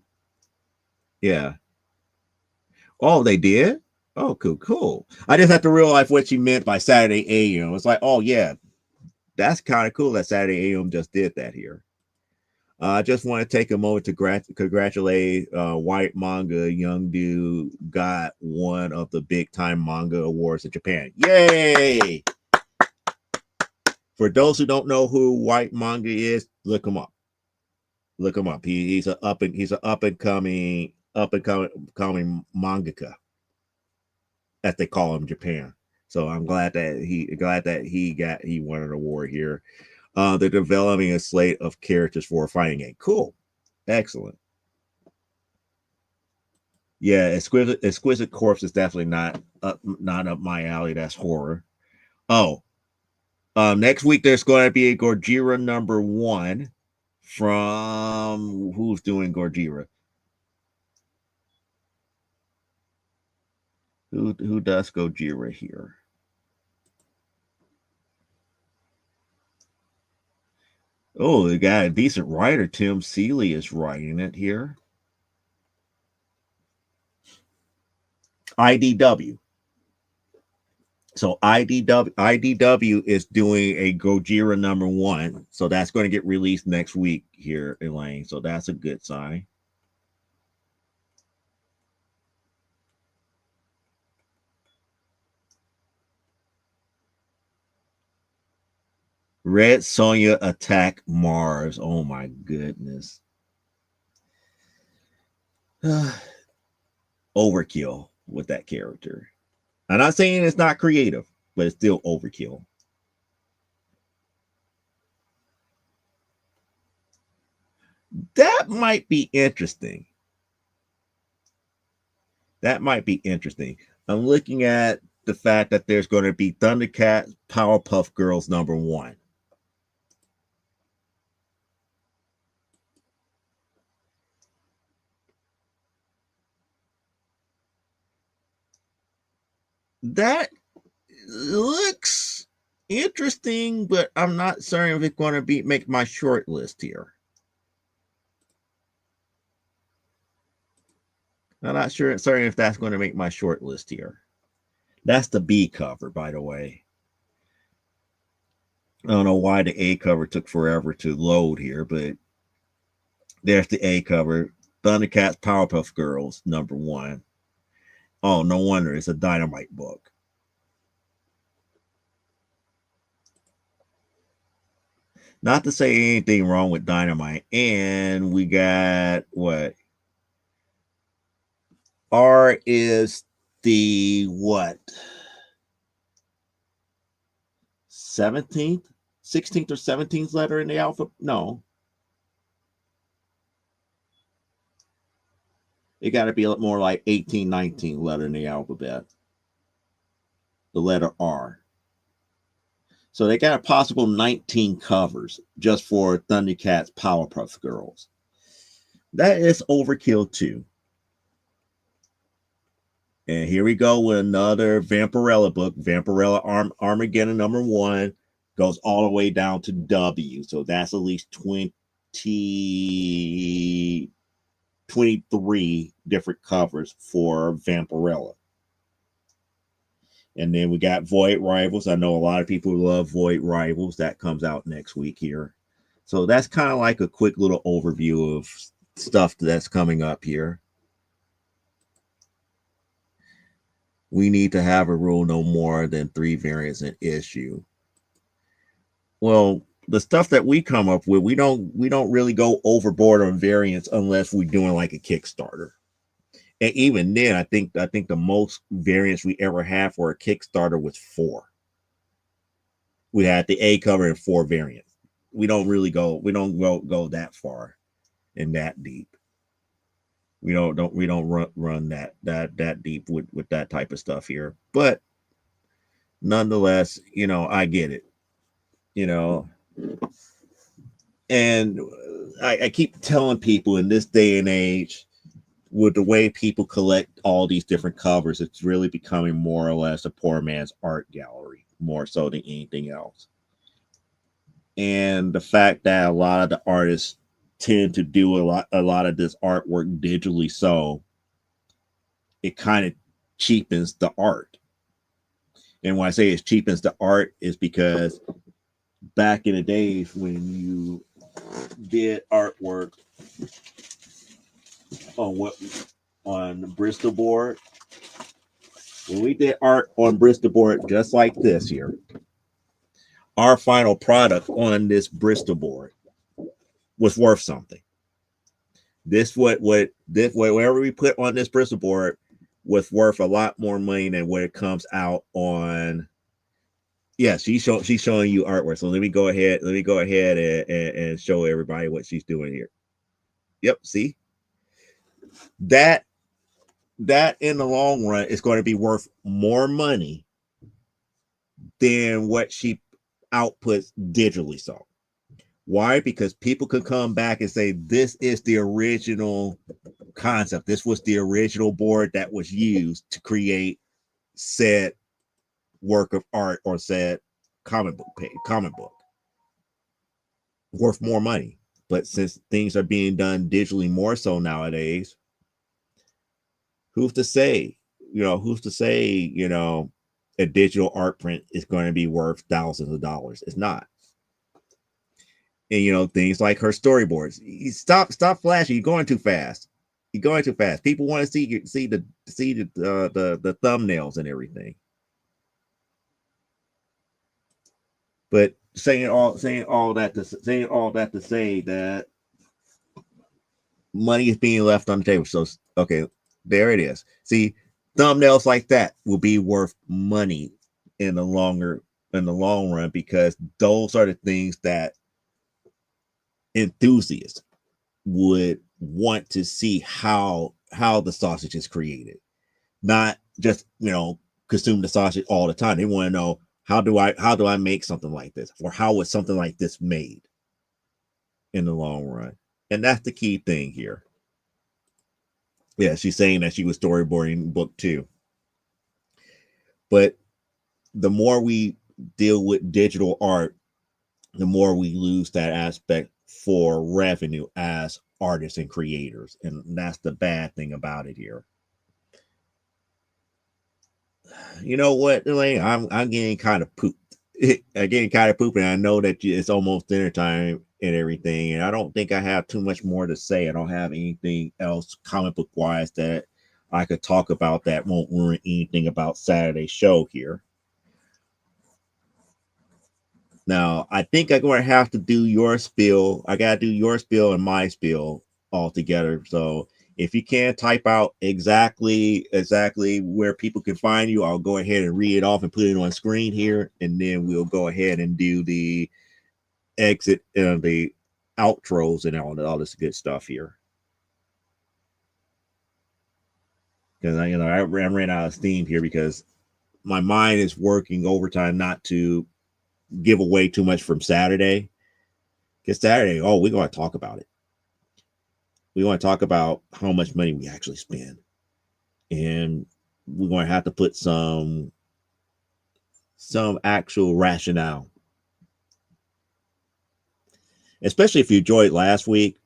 Yeah. Oh, they did. Oh, cool. I just have to realize what she meant by Saturday AM. It's like, oh yeah, that's kind of cool that Saturday AM just did that here. I just want to take a moment to congratulate White Manga. Young dude got one of the big time manga awards in Japan. Yay! For those who don't know who White Manga is, look him up. Look him up. He's an up and coming mangaka, as they call him in Japan. So I'm glad that he won an award here. They're developing a slate of characters for a fighting game. Cool, excellent. Yeah, exquisite corpse is definitely not up my alley. That's horror. Oh, next week there's going to be a Gojira #1 from who's doing Gojira. Who does Gojira here? Oh, they got a decent writer. Tim Seeley is writing it here. IDW. So IDW is doing a Gojira #1. So that's going to get released next week here, Elaine. So that's a good sign. Red Sonja Attack Mars. Oh my goodness. Overkill with that character. I'm not saying it's not creative, but it's still overkill. That might be interesting. I'm looking at the fact that there's going to be Thundercats Powerpuff Girls #1. That looks interesting, but I'm not certain if it's going to make my short list here. I'm not certain if that's going to make my short list here. That's the B cover, by the way. I don't know why the A cover took forever to load here, but there's the A cover. Thundercats Powerpuff Girls #1. Oh, no wonder it's a Dynamite book. Not to say anything wrong with Dynamite. And we got what? R is the what? 17th, 16th or 17th letter in the alphabet? No. It got to be more like 18, 19 letter in the alphabet. The letter R. So they got a possible 19 covers just for Thundercats Powerpuff Girls. That is overkill too. And here we go with another Vampirella book. Vampirella Armageddon #1 goes all the way down to W. So that's at least 23 different covers for Vampirella. And then we got Void Rivals. I know a lot of people love Void Rivals. That comes out next week here. So that's kind of like a quick little overview of stuff that's coming up here. We need to have a rule no more than 3 variants an issue. Well, the stuff that we come up with, we don't really go overboard on variants unless we're doing like a Kickstarter. And even then, I think the most variants we ever had for a Kickstarter was 4. We had the A cover and 4 variants. We don't go that far and that deep. We don't run that deep with that type of stuff here. But nonetheless, I get it. You know, and I keep telling people in this day and age, with the way people collect all these different covers, it's really becoming more or less a poor man's art gallery, more so than anything else. And the fact that a lot of the artists tend to do a lot of this artwork digitally, so it kind of cheapens the art. And when I say it cheapens the art, is because back in the days when you did artwork on what on Bristol board, when we did art on Bristol board just like this here, our final product on this Bristol board was worth something. This whatever we put on this Bristol board was worth a lot more money than what it comes out on. Yeah, she's showing you artwork. So let me go ahead and show everybody what she's doing here. Yep, see that that in the long run is going to be worth more money than what she outputs digitally. So why? Because people could come back and say this is the original concept. This was the original board that was used to create said work of art or said comic book worth more money. But since things are being done digitally more so nowadays, who's to say? Who's to say? A digital art print is going to be worth thousands of dollars. It's not. And things like her storyboards. You stop flashing. You're going too fast. You're going too fast. People want to see the thumbnails and everything. But saying all that to say that money is being left on the table. So okay, there it is. See, thumbnails like that will be worth money in the long run, because those are the things that enthusiasts would want to see how the sausage is created, not just consume the sausage all the time. They want to know, how do I make something like this, or how was something like this made in the long run. And that's the key thing here. Yeah, she's saying that she was storyboarding book 2. But the more we deal with digital art, the more we lose that aspect for revenue as artists and creators. And that's the bad thing about it here. You know what, Elaine? I'm getting kind of pooped. I'm getting kind of pooped, and I know that it's almost dinner time and everything, and I don't think I have too much more to say. I don't have anything else comic book wise that I could talk about that won't ruin anything about Saturday's show here. Now, I think I'm going to have to do your spiel. I got to do your spiel and my spiel all together. So if you can type out exactly where people can find you, I'll go ahead and read it off and put it on screen here, and then we'll go ahead and do the exit and the outros and all this good stuff here. Because I ran out of steam here because my mind is working overtime not to give away too much from Saturday. Because Saturday, we're going to talk about it. We want to talk about how much money we actually spend, and we're going to have to put some actual rationale. Especially if you enjoyed last week,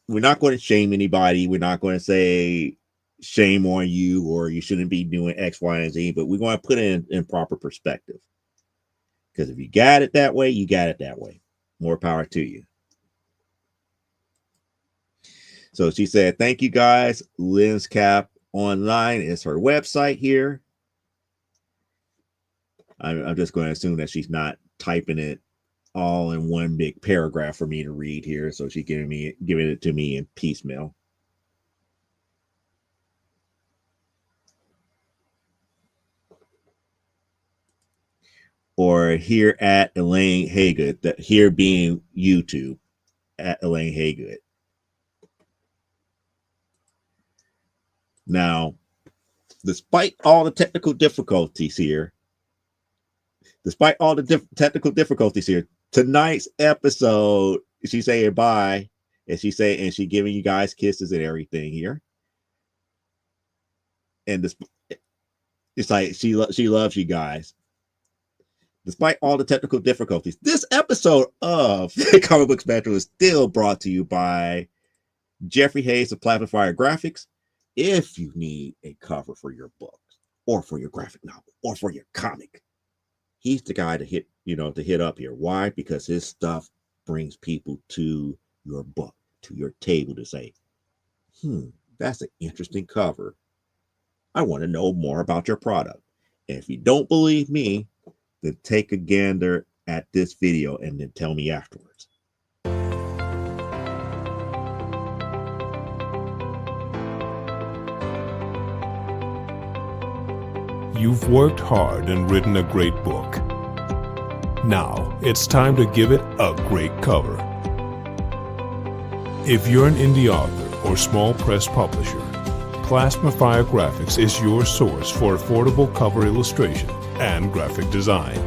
we're not going to shame anybody. We're not going to say shame on you or you shouldn't be doing X, Y, and Z, but we're going to put it in proper perspective. Because if you got it that way, you got it that way. More power to you. So she said, thank you guys. LensCap Online is her website here. I'm just going to assume that she's not typing it all in one big paragraph for me to read here. So she's giving it to me in piecemeal. Or here at Elaine Haygood, that here being YouTube at Elaine Haygood. Now, despite all the technical difficulties here, tonight's episode, she's saying bye, and she giving you guys kisses and everything here. And this, it's like she loves you guys. Despite all the technical difficulties, this episode of the Comic Book Spectrum is still brought to you by Jeffrey Hayes of Plasma Fire Graphics. If you need a cover for your book, or for your graphic novel, or for your comic, he's the guy to hit up here. Why? Because his stuff brings people to your book, to your table to say, that's an interesting cover. I want to know more about your product. And if you don't believe me, then take a gander at this video and then tell me afterwards. You've worked hard and written a great book. Now it's time to give it a great cover. If you're an indie author or small press publisher, Plasma Fire Graphics is your source for affordable cover illustration and graphic design.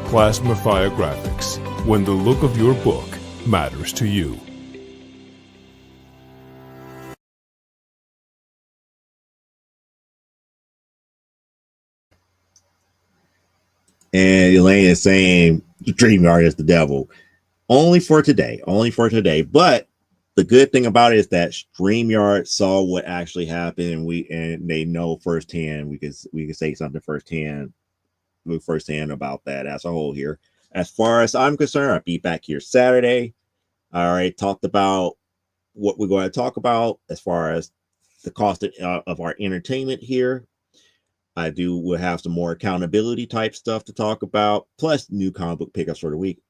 Plasma Fire Graphics, when the look of your book matters to you. And Elaine is saying StreamYard is the devil. Only for today. But the good thing about it is that StreamYard saw what actually happened, and they know firsthand. We could say something firsthand about that as a whole here. As far as I'm concerned, I'll be back here Saturday. I already talked about what we're going to talk about as far as the cost of our entertainment here. We'll have some more accountability type stuff to talk about, plus new comic book pickups for the week.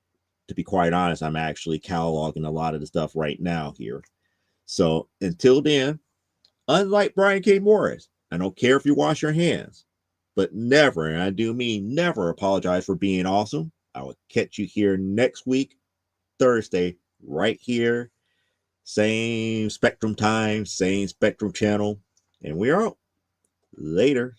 To be quite honest, I'm actually cataloging a lot of the stuff right now here. So until then, unlike Brian K. Morris, I don't care if you wash your hands, but never, and I do mean never, apologize for being awesome. I will catch you here next week, Thursday, right here. Same Spectrum time, same Spectrum channel, and we're out. Later.